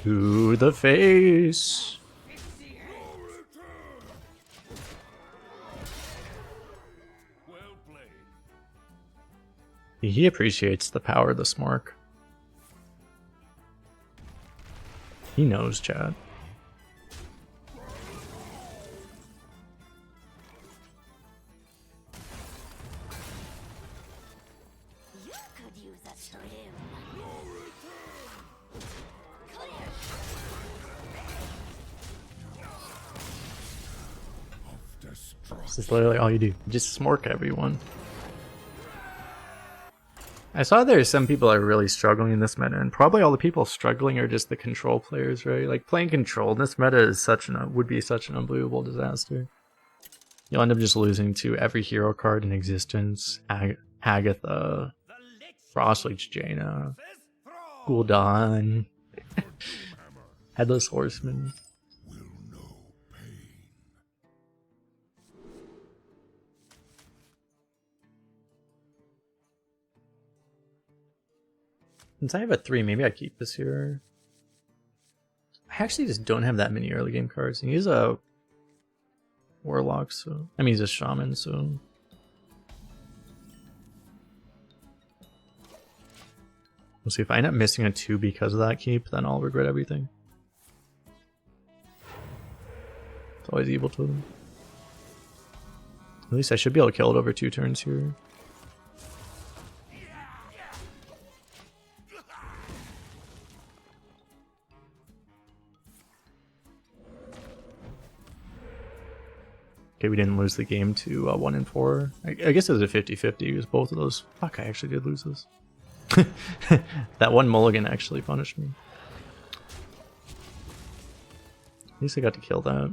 To the face. Well played. He appreciates the power of the Smark. He knows, Chad. You could use a trim. This is literally all you do. You just smork everyone. I saw there's some people are really struggling in this meta, and probably all the people struggling are just the control players, right? Like playing control in this meta is would be such an unbelievable disaster. You'll end up just losing to every hero card in existence. Hagatha, Frostleech Jaina, Gul'dan, Headless Horseman. Since I have a 3, maybe I keep this here. I actually just don't have that many early game cards. And he's a Warlock, so... I mean, he's a Shaman, so... We'll see. If I end up missing a 2 because of that keep, then I'll regret everything. It's always evil to them. At least I should be able to kill it over 2 turns here. Okay, we didn't lose the game to 1 and 4. I guess it was a 50-50 because both of those... Fuck, I actually did lose this. That one mulligan actually punished me. At least I got to kill that.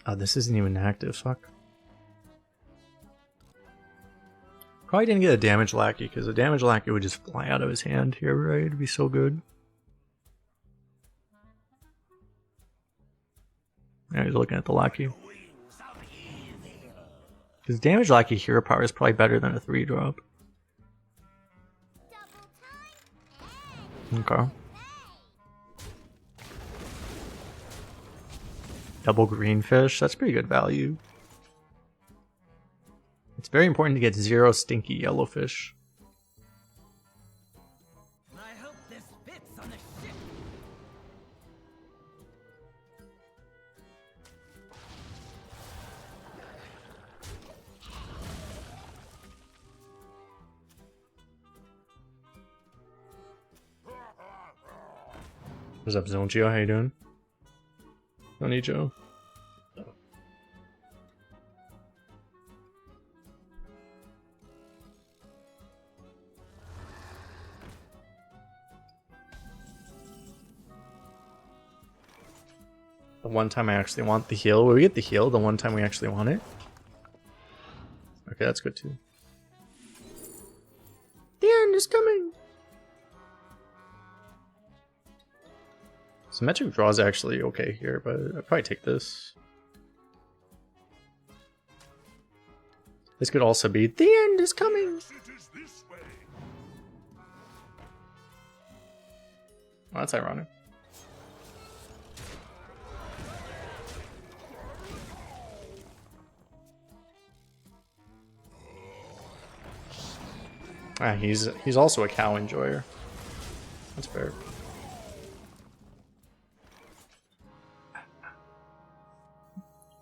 Oh, this isn't even active, fuck. Probably didn't get a damage lackey because a damage lackey would just fly out of his hand here, right? It'd be so good. Yeah, he's looking at the lackey. Because damage lackey hero power is probably better than a 3-drop. Okay. Double green fish, that's pretty good value. It's very important to get 0 stinky yellow fish. I hope this fits on the ship. What's up, Zonchio? How you doing? Onicho. The one time I actually want the heal. Will we get the heal the one time we actually want it? Okay, that's good too. The end is coming! Symmetric draw is actually okay here, but I'd probably take this. This could also be the end is coming! Well, that's ironic. Ah, he's also a cow enjoyer. That's fair.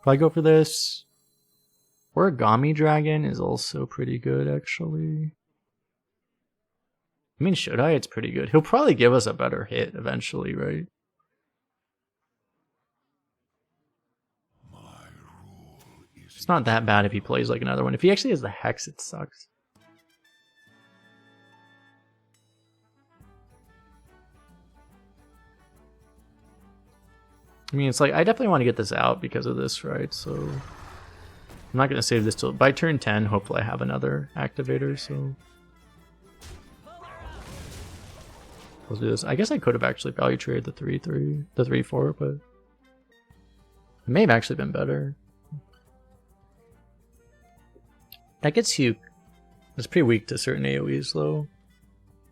If I go for this, Origami Dragon is also pretty good, actually. I mean, should I? It's pretty good. He'll probably give us a better hit eventually, right? It's not that bad if he plays like another one. If he actually has the Hex, it sucks. I mean, it's like, I definitely want to get this out because of this, right? So I'm not going to save this till by turn 10. Hopefully I have another activator, so we'll do this. I guess I could have actually value traded the 3-3, the 3-4, but it may have actually been better. That gets you... It's pretty weak to certain AoEs, though.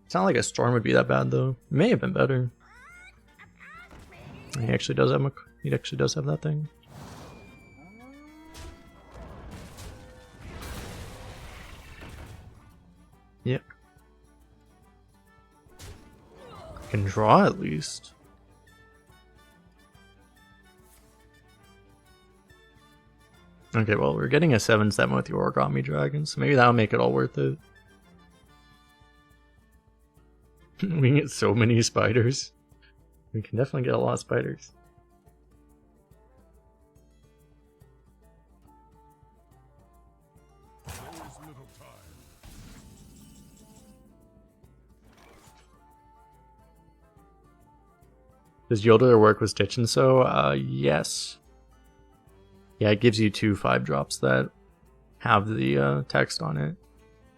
It's not like a storm would be that bad, though. It may have been better. He actually does have that thing. Yep. I can draw at least. Okay, well, we're getting a 7/7 with the Origami Dragon, so maybe that'll make it all worth it. We can get so many spiders. We can definitely get a lot of spiders. Little time. Does Yodeler work with Stitch and So? Yes. Yeah, it gives you 2 5-drops that have the text on it.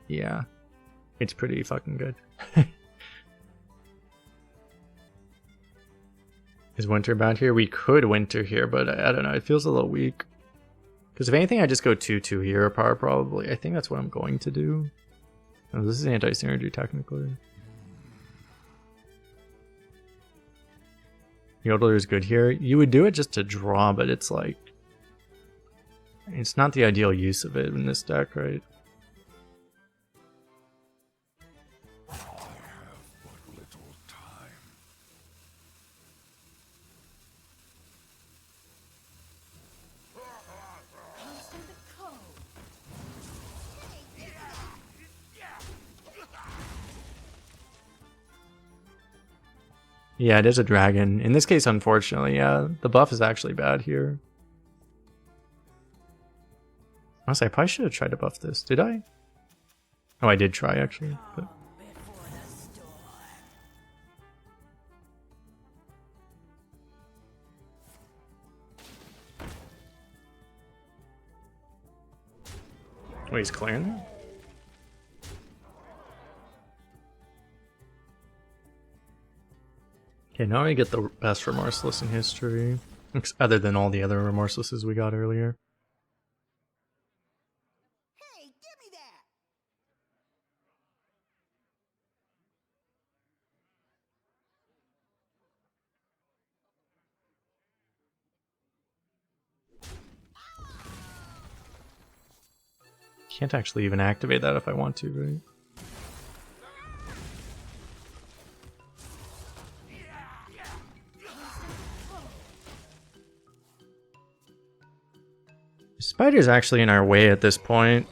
Yeah. It's pretty fucking good. Is Winter bad here? We could Winter here, but I don't know. It feels a little weak. Because if anything, I just go 2-2 hero power probably. I think that's what I'm going to do. Oh, this is anti-synergy technically. Yodeler is good here. You would do it just to draw, but it's like... It's not the ideal use of it in this deck, right? I have but little time. Answer the code. Yeah, it is a dragon. In this case, unfortunately, yeah, the buff is actually bad here. Honestly, I probably should have tried to buff this. Did I? Oh, I did try, actually. But... Before the storm. Wait, he's clearing that? Okay, now I get the best Remorseless in history. Other than all the other Remorselesses we got earlier. Hey, give me that. Can't actually even activate that if I want to, right? Spider's actually in our way at this point.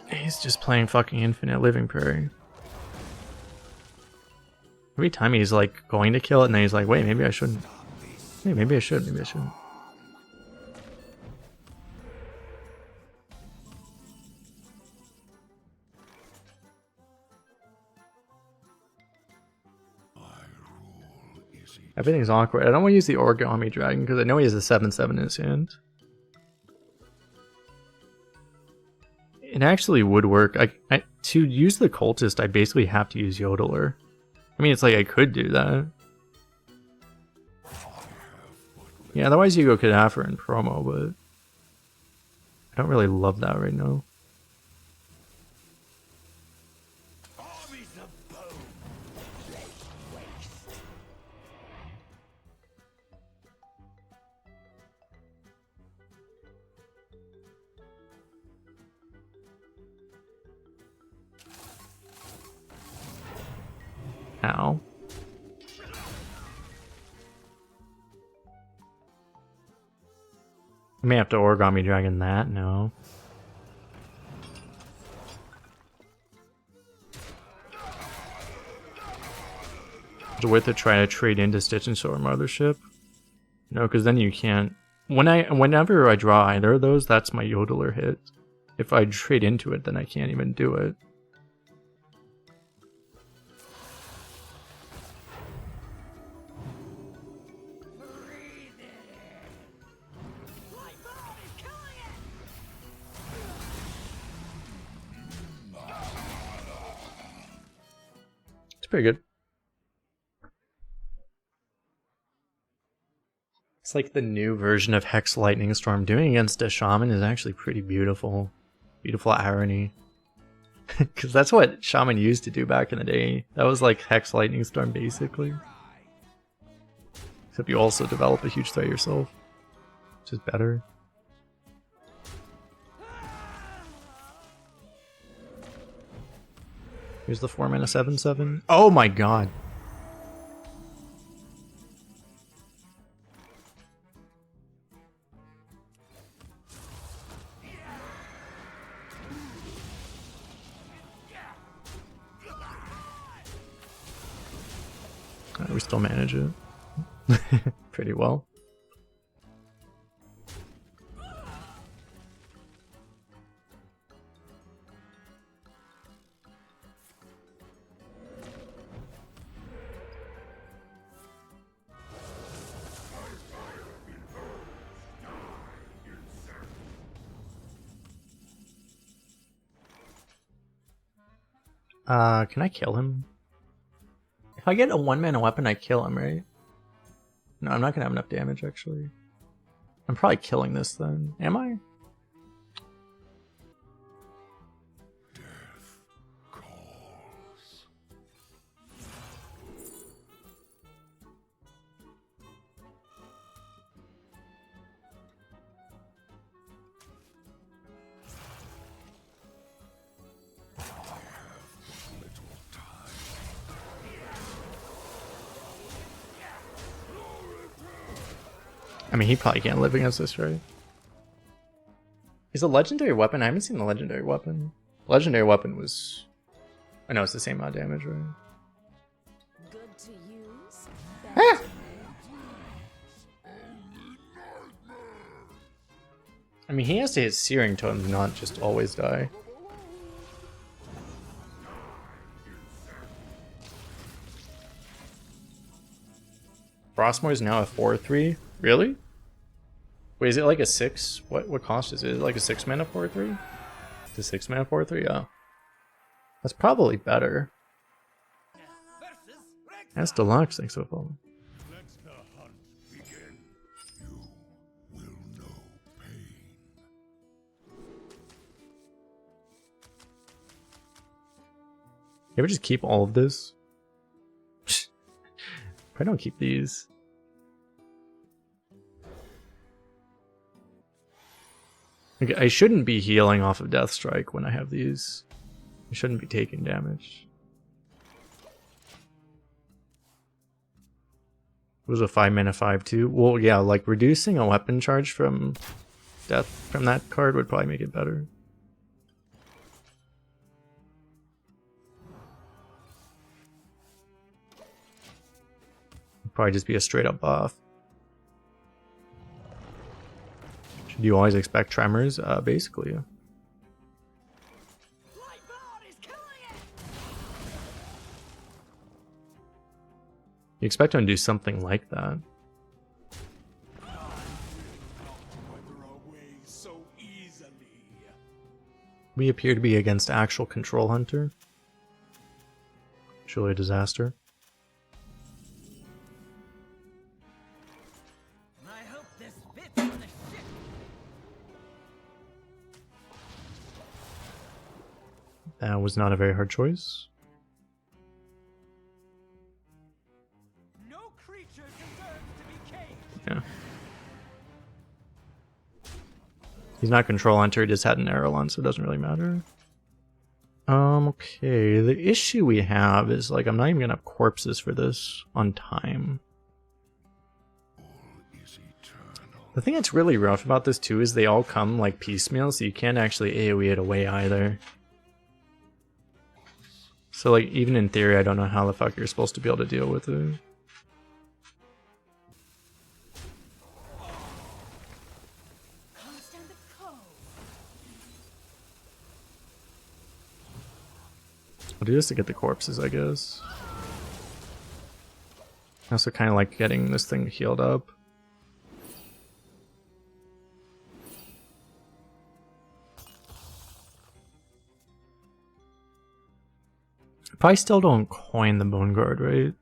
He's just playing fucking Infinite Living Prairie. Every time he's like going to kill it, and then he's like, wait, maybe I shouldn't. Hey, maybe I should, maybe I shouldn't. Everything's awkward. I don't want to use the Origami Dragon because I know he has a 7/7 in his hand. It actually would work. To use the Cultist, I basically have to use Yodeler. I mean, it's like I could do that. Yeah, otherwise you go Cadaver in promo, but I don't really love that right now. Ow. I may have to Origami Dragon that, no. Is it worth it trying to trade into Stitch and Sword Mothership? No, because then you can't. Whenever I draw either of those, that's my Yodeler hit. If I trade into it, then I can't even do it. It's pretty good. It's like the new version of Hex Lightning Storm. Doing against a Shaman is actually pretty beautiful. Beautiful irony. Because that's what Shaman used to do back in the day. That was like Hex Lightning Storm basically. Except you also develop a huge threat yourself. Which is better. Here's the 4 mana 7/7. Oh my god. We still manage it pretty well. Can I kill him? If I get a 1-mana weapon, I kill him, right? No, I'm not gonna have enough damage, actually. I'm probably killing this then. Am I? Death calls. I mean, he probably can't live against this, right? Is a legendary weapon? I haven't seen the legendary weapon. Legendary weapon was... I know it's the same amount of damage, right? Good to use. Ah! I mean, he has to hit Searing Totem to not just always die. Frostmourne is now a 4/3. Really? Wait, is it like a 6? What cost is it? Is it like a 6 mana 4/3? It's a 6 mana 4/3? Yeah. That's probably better. That's deluxe, thanks for following. Let the hunt begin. You will know pain. You ever just keep all of this? I don't keep these. Okay, I shouldn't be healing off of Death Strike when I have these. I shouldn't be taking damage. It was a 5 mana 5/2. Well, yeah, like reducing a weapon charge from death from that card would probably make it better. It'd probably just be a straight up buff. Should you always expect tremors? Basically. Yeah. You expect him to do something like that. We appear to be against actual Control Hunter. Truly a disaster. I hope this fits on the ship. That was not a very hard choice. No creature deserves to be caged. Yeah. He's not Control Hunter, he just had an arrow on, so it doesn't really matter. Okay, the issue we have is, like, I'm not even gonna have corpses for this on time. The thing that's really rough about this, too, is they all come, like, piecemeal, so you can't actually AoE it away either. So, like, even in theory, I don't know how the fuck you're supposed to be able to deal with it. I'll do this to get the corpses, I guess. I also kind of like getting this thing healed up. Probably still don't coin the Bone Guard, right?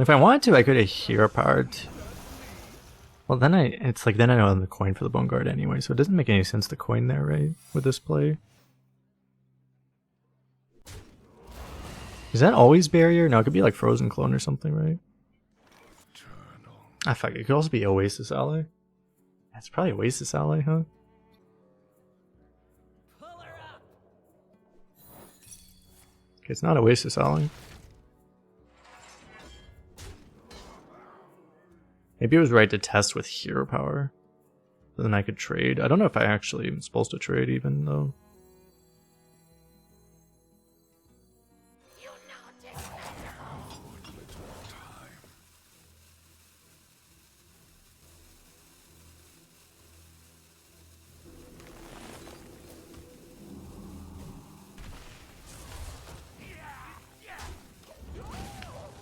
If I wanted to, I could have Hero Powered. Well, then it's like, then I don't have the coin for the Bone Guard anyway, so it doesn't make any sense to coin there, right? With this play. Is that always barrier? No, it could be like Frozen Clone or something, right? Ah, fuck, it could also be Oasis Ally. That's probably Oasis Ally, huh? Okay, it's not Oasis Ally. Maybe it was right to test with Hero Power. So then I could trade. I don't know if I actually am supposed to trade even, though.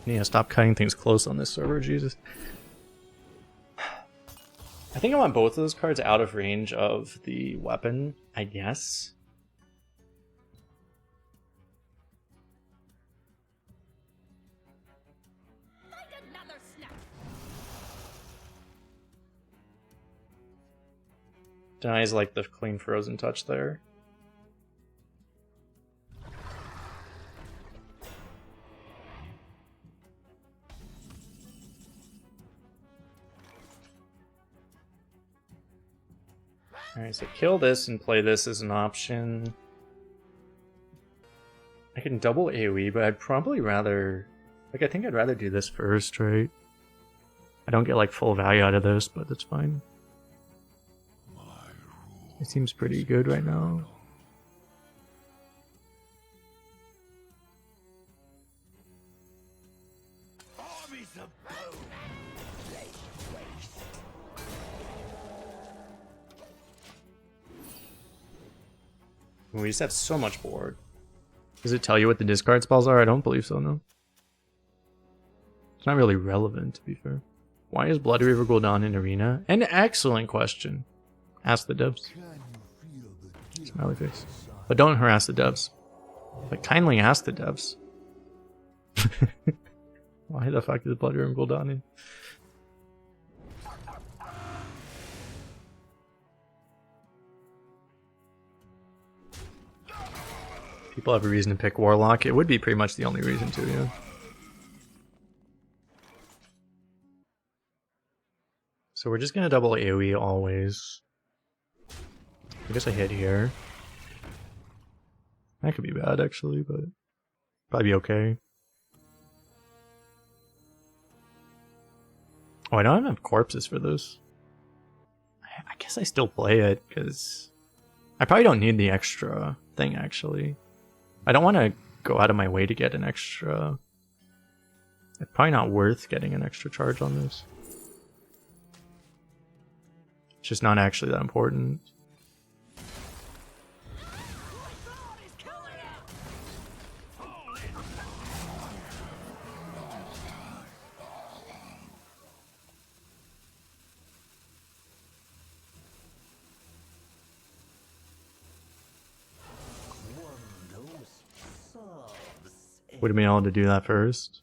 Yeah, stop cutting things close on this server, Jesus. I think I want both of those cards out of range of the weapon, I guess. Denies like the clean frozen touch there. Alright, so kill this and play this as an option. I can double AoE, but I'd probably rather... Like, I think I'd rather do this first, right? I don't get, like, full value out of this, but that's fine. It seems pretty good right now. We just have so much board. Does it tell you what the discard spells are? I don't believe so, no. It's not really relevant, to be fair. Why is Blood River Gul'dan in Arena? An excellent question. Ask the devs. Smiley face. But don't harass the devs. But kindly ask the devs. Why the fuck is Blood River Gul'dan in? People have a reason to pick Warlock. It would be pretty much the only reason to, yeah. So we're just gonna double AoE always. I guess I hit here. That could be bad actually, but probably be okay. Oh, I don't have corpses for this. I guess I still play it because I probably don't need the extra thing actually. I don't want to go out of my way to get an extra... It's probably not worth getting an extra charge on this. It's just not actually that important. Would have been able to do that first.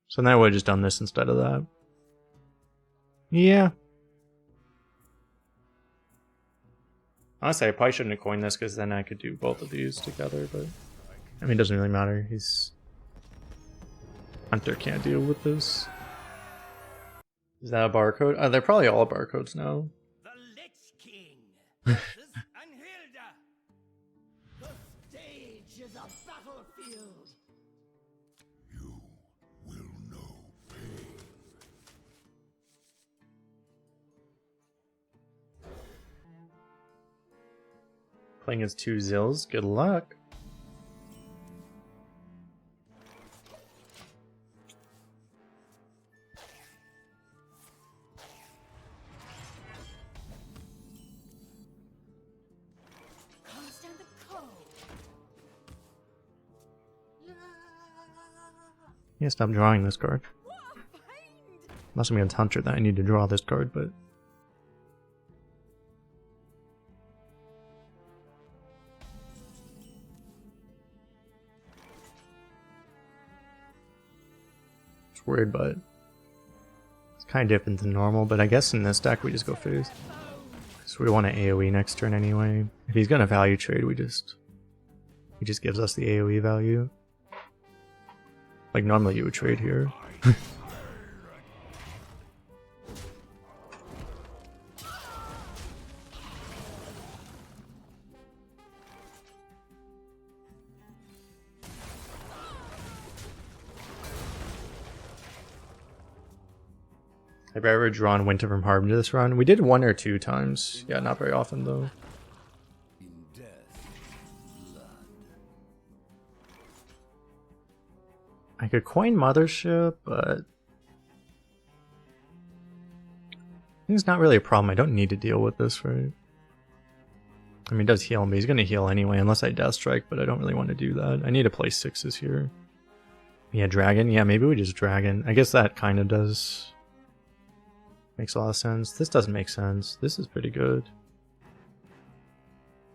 So then I would have just done this instead of that. Yeah. Honestly, I probably shouldn't have coined this because then I could do both of these together, but... I mean, it doesn't really matter. Hunter can't deal with this. Is that a barcode? They're probably all barcodes now. The Lich King versus Anhilda. The stage is a battlefield. You will know pain. Playing as 2 Zills, good luck. Kolst and the Cold. Yeah, stop drawing this card. Unless I'm against Hunter, that I need to draw this card, but... weird, but it's kind of different than normal. But I guess in this deck we just go first. So we want an AoE next turn anyway. If he's gonna value trade, he just gives us the AoE value. Like normally you would trade here. Have I ever drawn Winter from Harbor to this run? We did 1 or 2 times. Yeah, not very often though. In death, blood. I could coin Mothership, but I think it's not really a problem. I don't need to deal with this, right? I mean, it does heal me. He's going to heal anyway, unless I Death Strike, but I don't really want to do that. I need to play 6s here. Yeah, Dragon. Yeah, maybe we just Dragon. I guess that kind of does... Makes a lot of sense. This doesn't make sense. This is pretty good.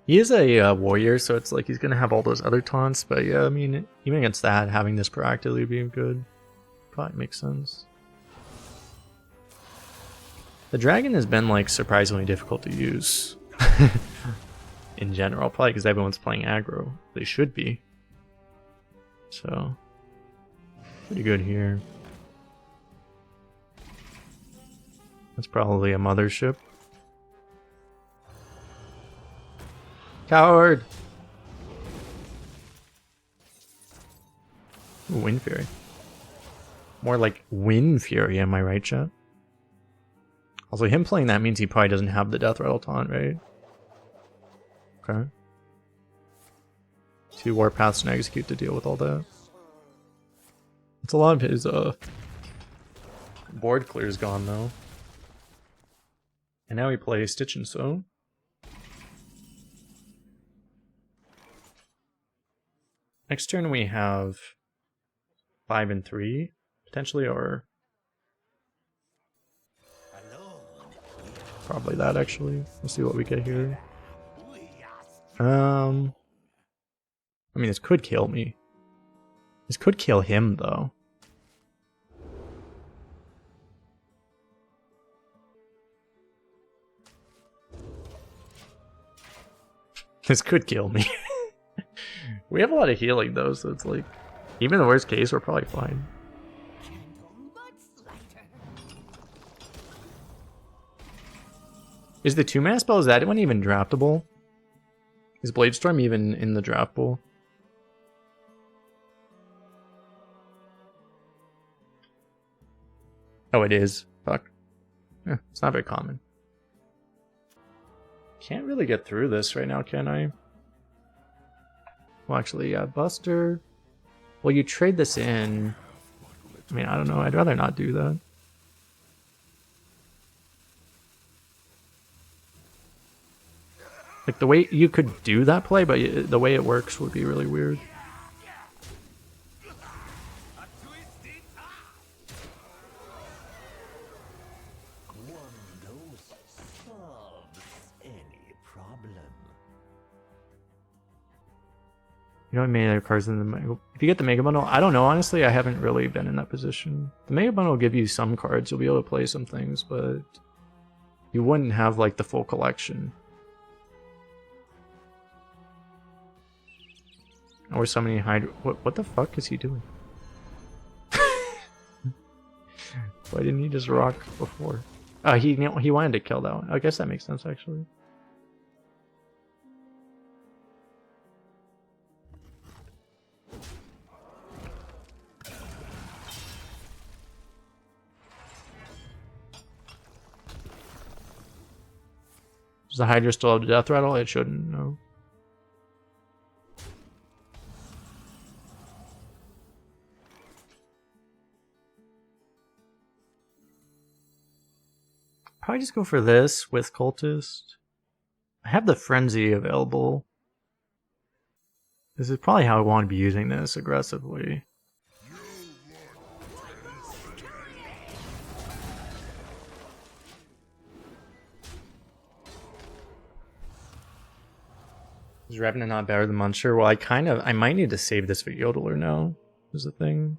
He is a warrior, so it's like he's going to have all those other taunts, but yeah, I mean, even against that, having this proactively would be good. Probably makes sense. The dragon has been like surprisingly difficult to use. In general, probably because everyone's playing aggro. They should be. So, pretty good here. That's probably a Mothership. Coward! Ooh, Wind Fury. More like Wind Fury, am I right, chat? Also, him playing that means he probably doesn't have the Death Rattle taunt, right? Okay. 2 Warpaths and Execute to deal with all that. It's a lot of his board clear's gone, though. And now we play Stitch and Sew. Next turn we have 5 and 3, potentially, or probably that actually. Let's see what we get here. I mean, this could kill me. This could kill him, though. This could kill me. We have a lot of healing though, so it's like, even in the worst case, we're probably fine. Is the 2-mana spell, is that one even draftable? Is Bladestorm even in the draft pool? Oh, it is. Fuck. Yeah, it's not very common. Can't really get through this right now, can I? Well, actually, yeah, Buster. Well, you trade this in. I mean, I don't know. I'd rather not do that. Like, the way you could do that play, but the way it works would be really weird. You don't have many other cards in the Mega... If you get the Mega Bundle, I don't know, honestly, I haven't really been in that position. The Mega Bundle will give you some cards, you'll be able to play some things, but you wouldn't have, like, the full collection. Or so many Hydro... What the fuck is he doing? Why didn't he just rock before? Oh, he wanted to kill that one. I guess that makes sense, actually. Does the Hydra still have the Death Rattle? It shouldn't, no. Probably just go for this with Cultist. I have the Frenzy available. This is probably how I want to be using this aggressively. Is Revenant not better than Muncher? Well, I might need to save this for Yodeler now, is the thing.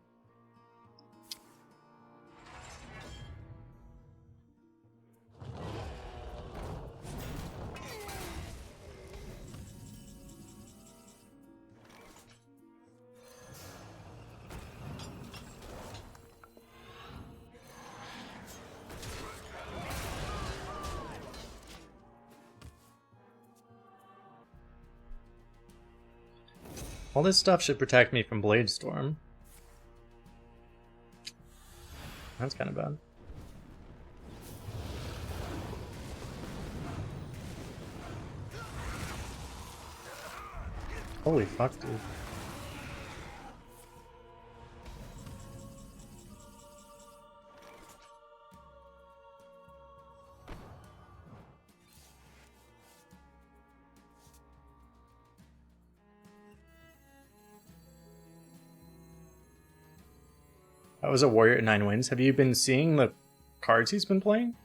All this stuff should protect me from Blade Storm. That's kind of bad. Holy fuck, dude. That was a warrior at 9 wins. Have you been seeing the cards he's been playing?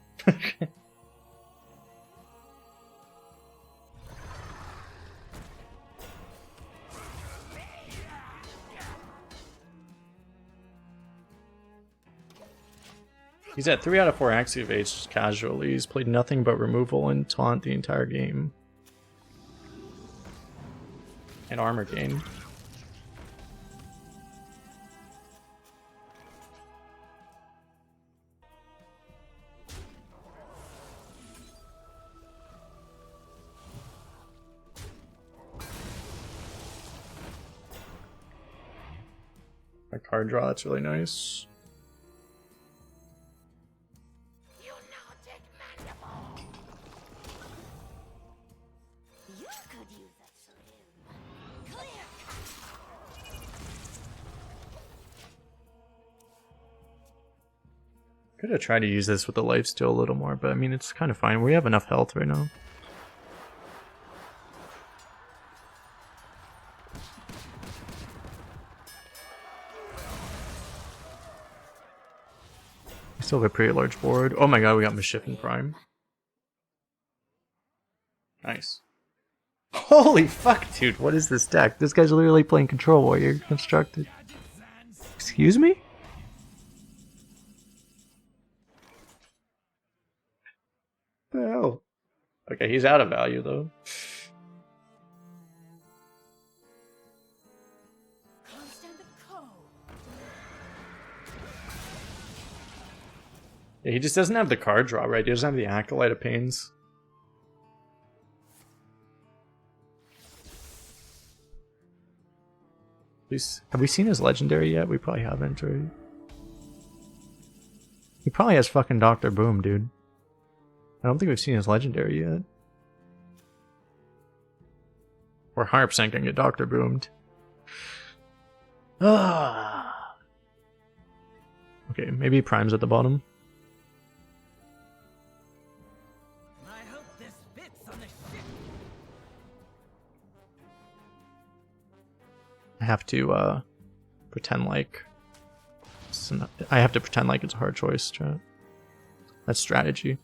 He's at 3 out of 4 activates casually. He's played nothing but removal and taunt the entire game. And armor gain. A card draw, that's really nice. You now take mandible. You could use a slim. Clear. Could have tried to use this with the lifesteal a little more, but I mean, it's kind of fine. We have enough health right now. Still have a pretty large board. Oh my god, we got Misshiffin Prime. Nice. Holy fuck, dude, what is this deck? This guy's literally playing Control Warrior Constructed. Excuse me? What the hell? Okay, he's out of value though. Yeah, he just doesn't have the card draw, right? He doesn't have the Acolyte of Pains. Have we seen his legendary yet? We probably haven't, right? He probably has fucking Dr. Boom, dude. I don't think we've seen his legendary yet. We're 100% gonna get Dr. Boomed. Ah. Okay, maybe Prime's at the bottom. I hope this fits on the ship. I have to pretend like I have to pretend like it's a hard choice, chat. That's strategy.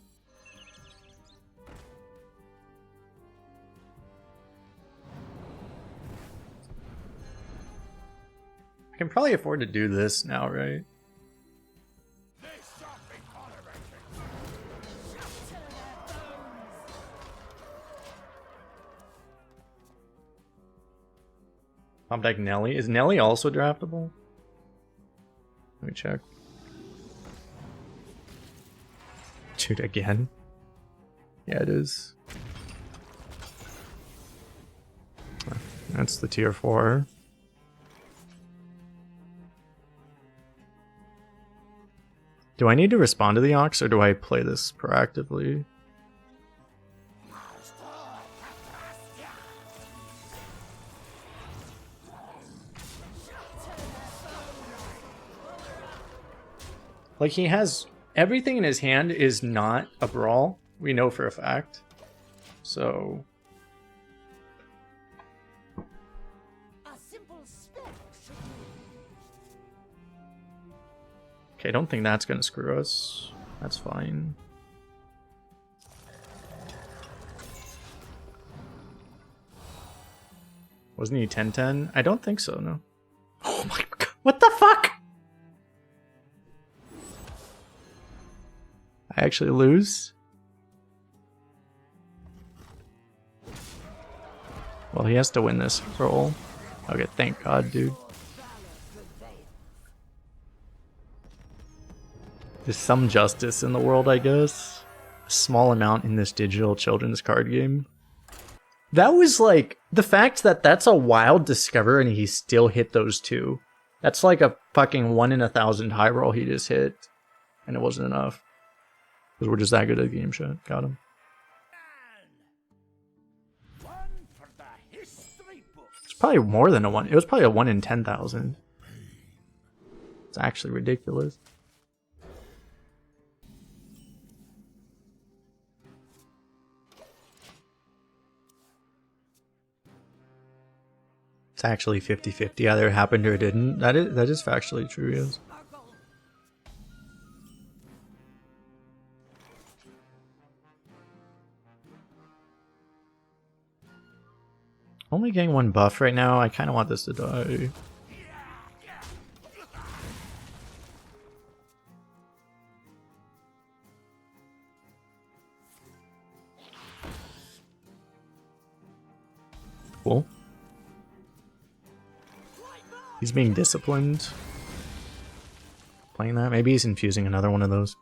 I can probably afford to do this now, right? Top deck Nelly. Is Nelly also draftable? Let me check. Dude, again? Yeah, it is. That's the tier 4. Do I need to respond to the Ox, or do I play this proactively? Like, he has... Everything in his hand is not a brawl. We know for a fact. So... A simple spell should Okay, I don't think that's gonna screw us. That's fine. Wasn't he 10-10? I don't think so, no. Oh my god, what the fuck? I actually lose? Well, he has to win this roll. Okay, thank god, dude. There's some justice in the world, I guess. A small amount in this digital children's card game. That was like, the fact that that's a wild discover and he still hit those two. That's like a fucking 1 in 1,000 high roll he just hit. And it wasn't enough. Because we're just that good at game shit. Got him. One for the history books. It's probably more than a 1. It was probably a 1 in 10,000. It's actually ridiculous. It's actually 50-50. Either it happened or it didn't. That is factually true, yes. Only getting 1 buff right now. I kind of want this to die. Cool. He's being disciplined. Playing that. Maybe he's infusing another one of those.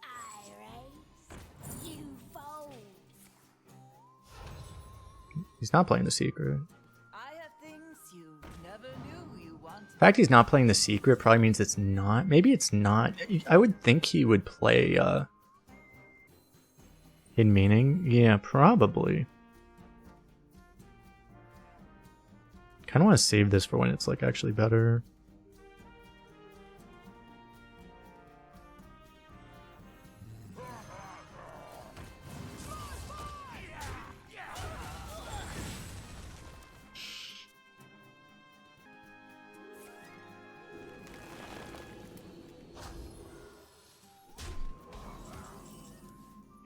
I raise, you fold. He's not playing the secret. I have things you never knew you wanted. The fact he's not playing the secret probably means it's not. Maybe it's not. I would think he would play Hidden Meaning. Yeah, probably. Kind of want to save this for when it's like actually better.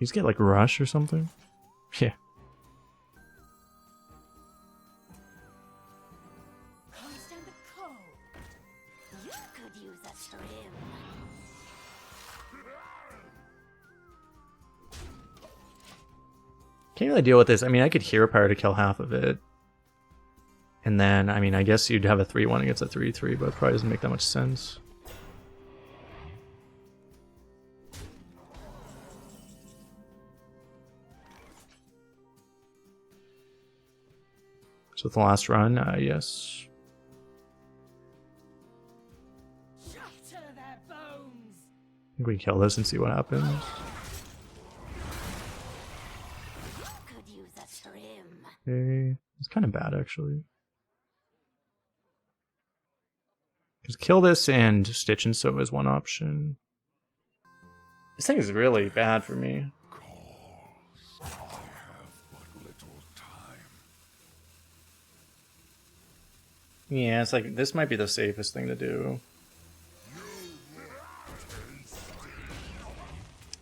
He's get like rush or something. Yeah. Stand the cold. You could use a trim. Can't really deal with this. I mean, I could hero power to kill half of it. And then, I mean, I guess you'd have a 3-1 against a 3-3, but it probably doesn't make that much sense. So with the last run, yes. Shatter their bones. I think we kill this and see what happens. You could use a trim. Okay. It's kind of bad, actually. Just kill this and Stitch and Sew is one option. This thing is really bad for me. Kolst, I have but little time. Yeah, it's like, this might be the safest thing to do.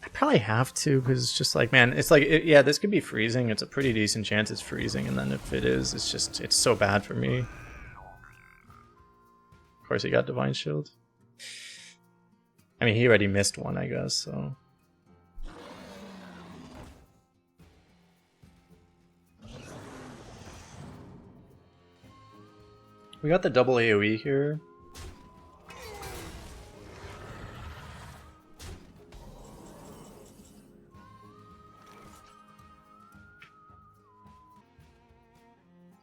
I probably have to, because it's just like, man, it's like, yeah, this could be freezing. It's a pretty decent chance it's freezing, and then if it is, it's just, it's so bad for me. Of course, he got Divine Shield. I mean, he already missed one, I guess, so. We got the double AoE here.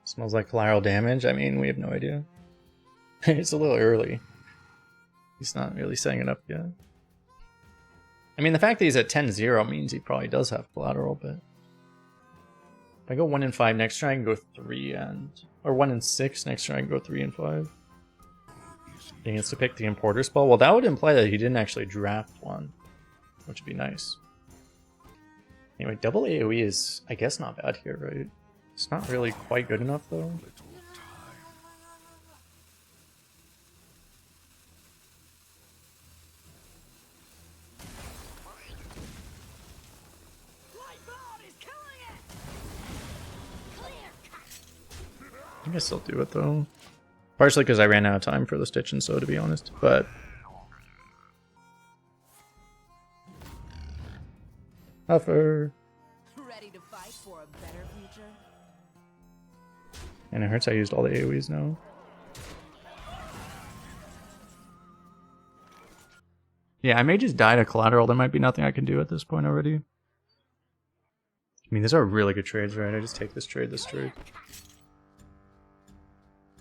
Smells like collateral damage. I mean, we have no idea. It's a little early. He's not really setting it up yet. I mean, the fact that he's at 10-0 means he probably does have collateral, but... If I go 1 and 5 next turn, I can go 3 and... Or 1 and 6 next turn, I can go 3 and 5. He gets to pick the Importer spell. Well, that would imply that he didn't actually draft one, which would be nice. Anyway, double AoE is, I guess, not bad here, right? It's not really quite good enough, though. I think I still do it, though. Partially because I ran out of time for the Stitch and Sew, to be honest, but... Buffer! Ready to fight for a better future? And it hurts I used all the AoEs now. Yeah, I may just die to collateral. There might be nothing I can do at this point already. I mean, these are really good trades, right? I just take this trade, this trade.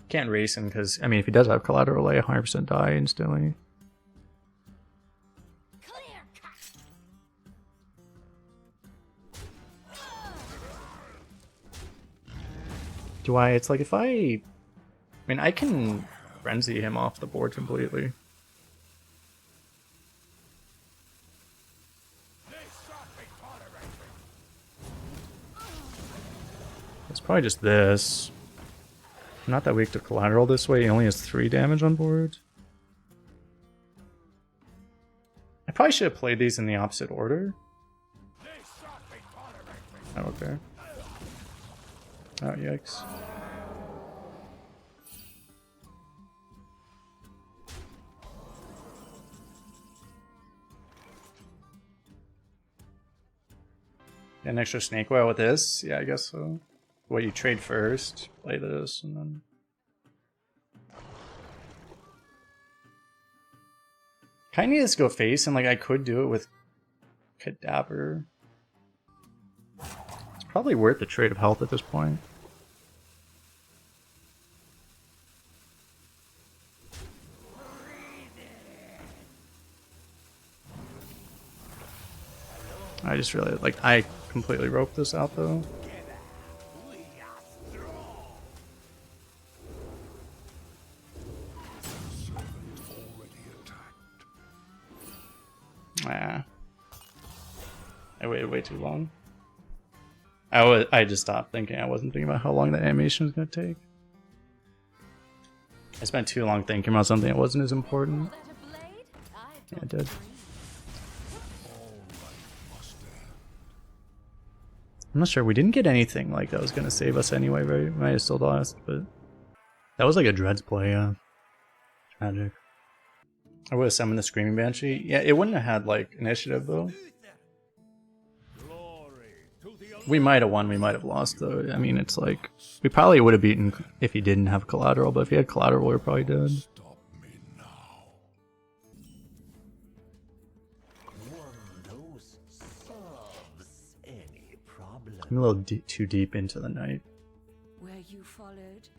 Can't race him because, I mean, if he does have collateral, I 100% die instantly. Clear cut. Do I? It's like if I mean, I can frenzy him off the board completely. It's probably just this. I'm not that weak to collateral this way. He only has 3 damage on board. I probably should have played these in the opposite order. Oh, okay. Oh, yikes. Get an extra snake oil with this? Yeah, I guess so. What, you trade first, play this, and then... Kinda needs to go face, and like I could do it with Cadaver. It's probably worth the trade of health at this point. I just really, like, I completely roped this out though. Ah. I waited way too long. I just stopped thinking. I wasn't thinking about how long the animation was going to take. I spent too long thinking about something that wasn't as important. Yeah, I did. I'm not sure. We didn't get anything like that was going to save us anyway, right? We might have still lost, but that was like a Dreads play, yeah. Tragic. I would have summoned the Screaming Banshee. Yeah, it wouldn't have had like initiative though. We might have won, we might have lost though. I mean, it's like we probably would have beaten if he didn't have collateral, but if he had collateral, we were probably dead. Stop me now. I'm a little too deep into the night. Where you followed?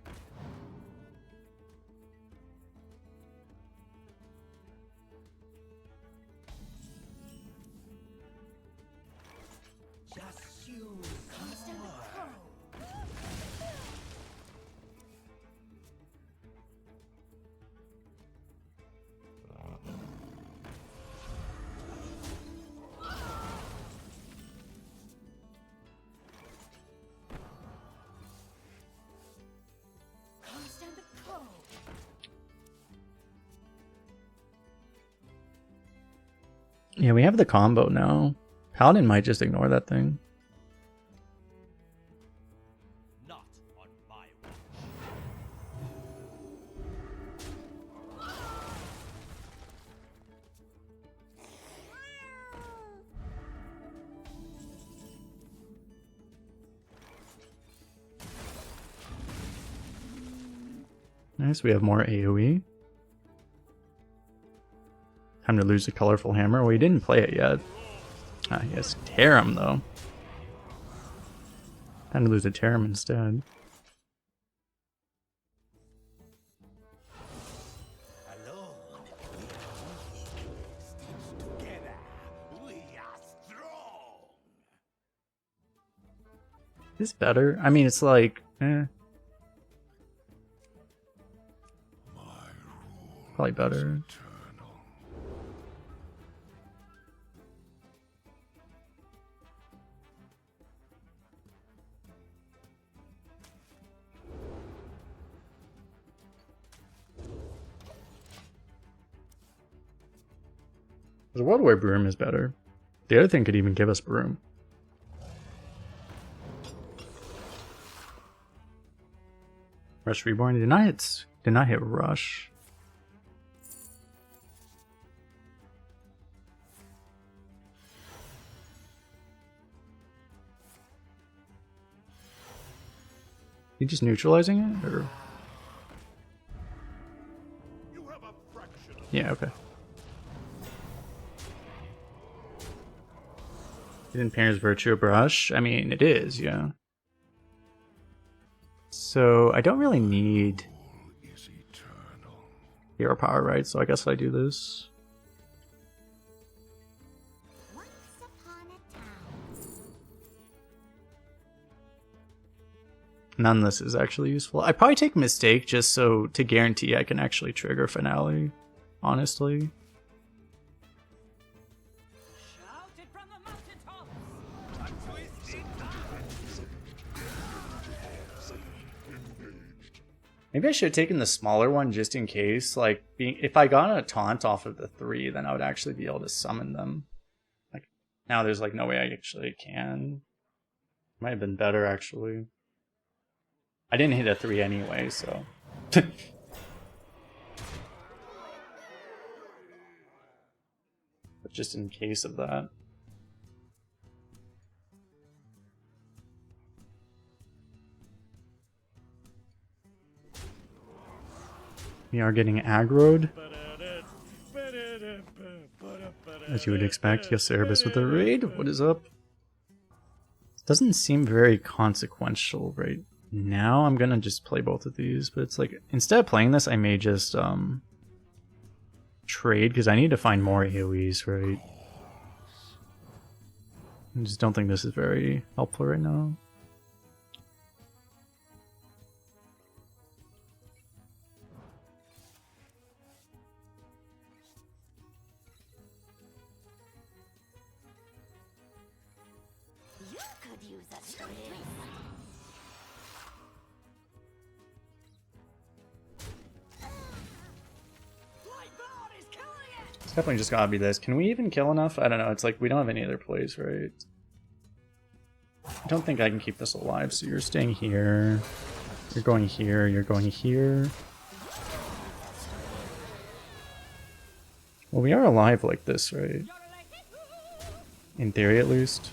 Yeah, we have the combo now. Paladin might just ignore that thing. Not on my Nice, we have more AoE. Time to lose the colorful hammer. Well, he didn't play it yet. Ah, yes, tear him though. Time to lose a tear him instead. Is this better? I mean, it's like, probably better. The world where Broom is better. The other thing could even give us Broom. Rush Reborn did not hit Rush. You just neutralizing it, or? Yeah, okay. Hidden Painter's Virtue Brush? I mean, it is, yeah. So, I don't really need Is eternal. hero power, right? So I guess I do this. Once upon a time. None of this is actually useful. I probably take Mistake just so to guarantee I can actually trigger Finale, honestly. Shout it from the mountaintops. Maybe I should have taken the smaller one just in case. Like, if I got a taunt off of the 3, then I would actually be able to summon them. Like, now there's like no way I actually can. Might have been better actually. I didn't hit a 3 anyway, so. But just in case of that. We are getting aggroed. As you would expect, yes, Cerebus with a raid. What is up? Doesn't seem very consequential right now. I'm gonna just play both of these, but it's like, instead of playing this, I may just trade, because I need to find more AoEs, right? I just don't think this is very helpful right now. You could use a strength. It's definitely just gotta be this. Can we even kill enough? I don't know. It's like we don't have any other plays, right? I don't think I can keep this alive, so you're staying here. You're going here, you're going here. Well, we are alive like this, right? In theory, at least.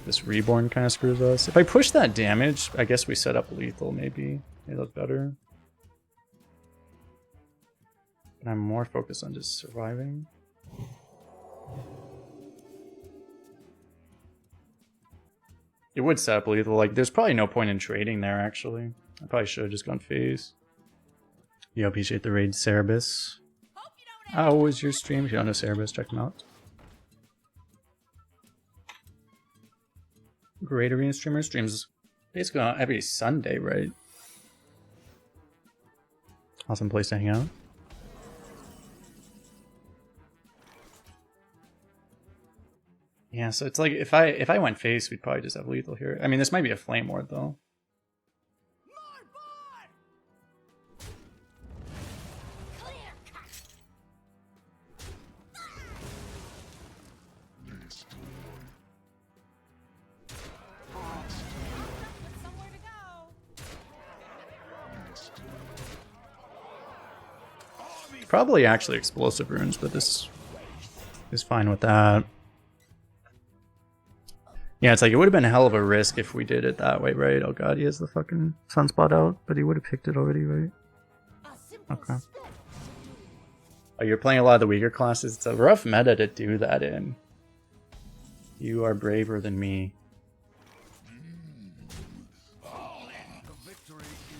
This reborn kind of screws us. If I push that damage, I guess we set up lethal, maybe. May look better. But I'm more focused on just surviving. It would set up lethal. Like, there's probably no point in trading there, actually. I probably should have just gone phase. You appreciate the raid, Cerebus. How was your stream? If you don't know Cerebus, check him out. Great Arena streamer streams basically on every Sunday, right? Awesome place to hang out. Yeah, so it's like if I went face, we'd probably just have lethal here. I mean, this might be a flame ward though. Somewhere to go. Probably actually explosive runes, but this is fine with that. Yeah, it's like it would have been a hell of a risk if we did it that way, right? Oh god, he has the fucking sunspot out, but he would have picked it already, right? Okay. Oh, you're playing a lot of the weaker classes? It's a rough meta to do that in. You are braver than me.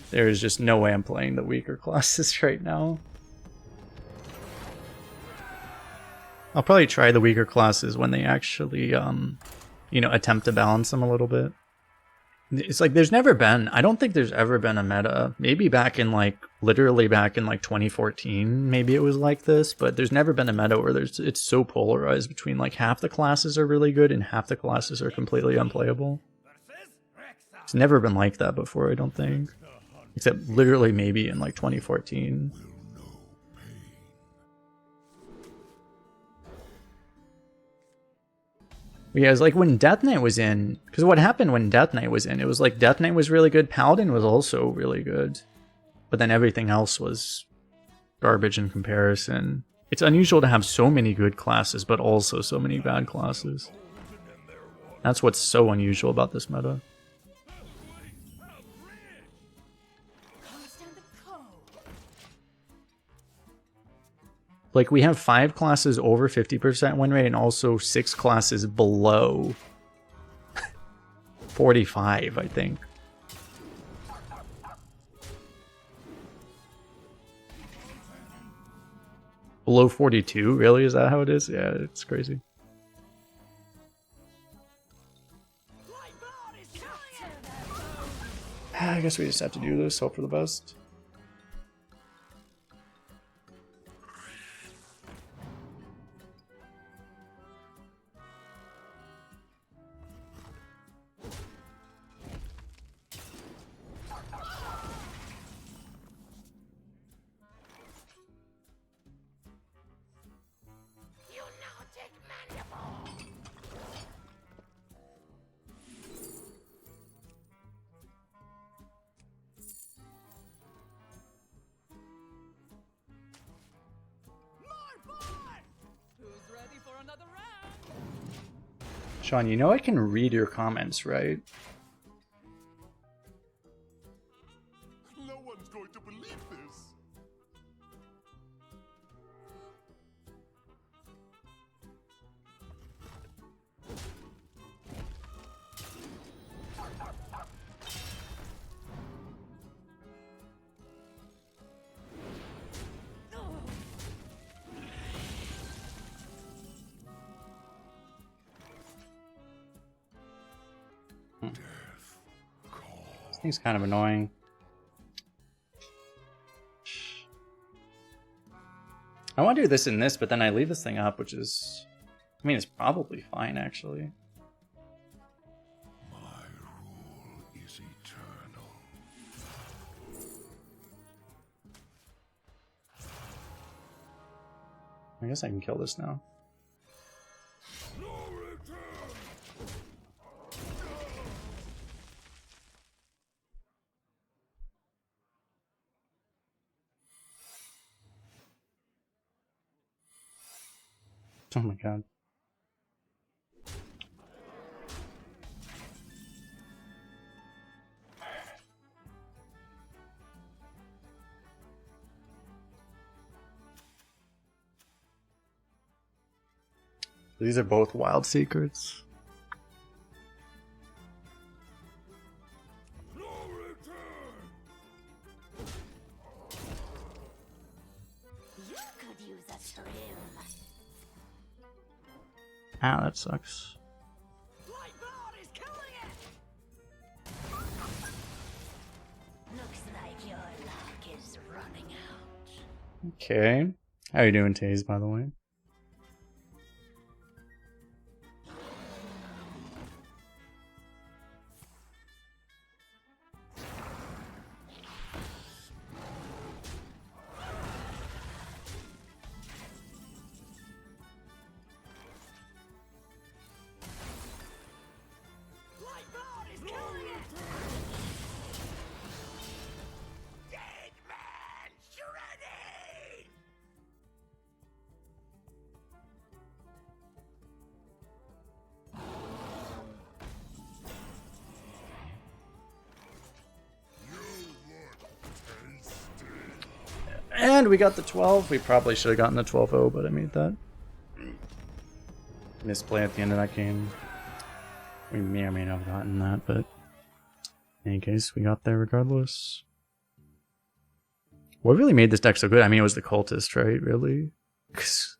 There is just no way I'm playing the weaker classes right now. I'll probably try the weaker classes when they actually, you know, attempt to balance them a little bit. It's like there's never been, I don't think there's ever been a meta, maybe back in like, literally back in like 2014, maybe it was like this, but there's never been a meta where it's so polarized between like half the classes are really good and half the classes are completely unplayable. It's never been like that before, I don't think. Except literally maybe in like 2014. Yeah, it was like when Death Knight was in, because what happened when Death Knight was in, it was like Death Knight was really good, Paladin was also really good, but then everything else was garbage in comparison. It's unusual to have so many good classes, but also so many bad classes. That's what's so unusual about this meta. Like, we have 5 classes over 50% win rate and also 6 classes below 45, I think. Below 42? Really? Is that how it is? Yeah, it's crazy. I guess we just have to do this, hope for the best. Who's ready for another round? Sean, you know I can read your comments, right? No one's going to believe this. This thing's kind of annoying. I want to do this and this, but then I leave this thing up, which is... I mean, it's probably fine, actually. My rule is eternal. I guess I can kill this now. No return. Oh my god. These are both wild secrets. No return. You could use a trim. Ah, that sucks. Lightboard is killing it! Looks like your luck is running out. Okay. How you doing, Taze, by the way? Lightboard is killing it! Dead man shredding. And we got the 12. We probably should have gotten the 12-0, but I made that misplay at the end of that game. We may or may not have gotten that, but in any case, we got there regardless. What really made this deck so good? I mean, it was the cultist, right? Really? 'Cause,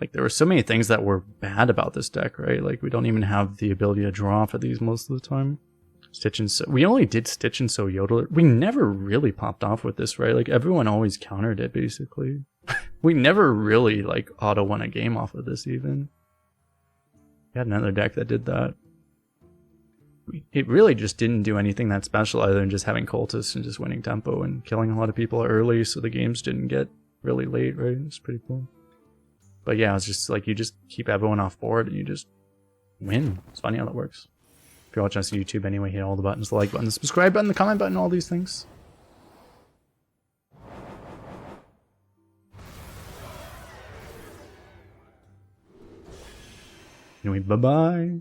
like, there were so many things that were bad about this deck, right? Like, we don't even have the ability to draw off of these most of the time. Stitch and so we only did Stitch and so Yodel. We never really popped off with this, right? Like, everyone always countered it, basically. We never really, like, auto won a game off of this, even. We had another deck that did that. It really just didn't do anything that special other than just having cultists and just winning tempo and killing a lot of people early so the games didn't get really late, right? It's pretty cool. But yeah, it's just like you just keep everyone off board and you just win. It's funny how that works. If you're watching us on YouTube anyway, hit all the buttons, the like button, the subscribe button, the comment button, all these things. Anyway, bye-bye.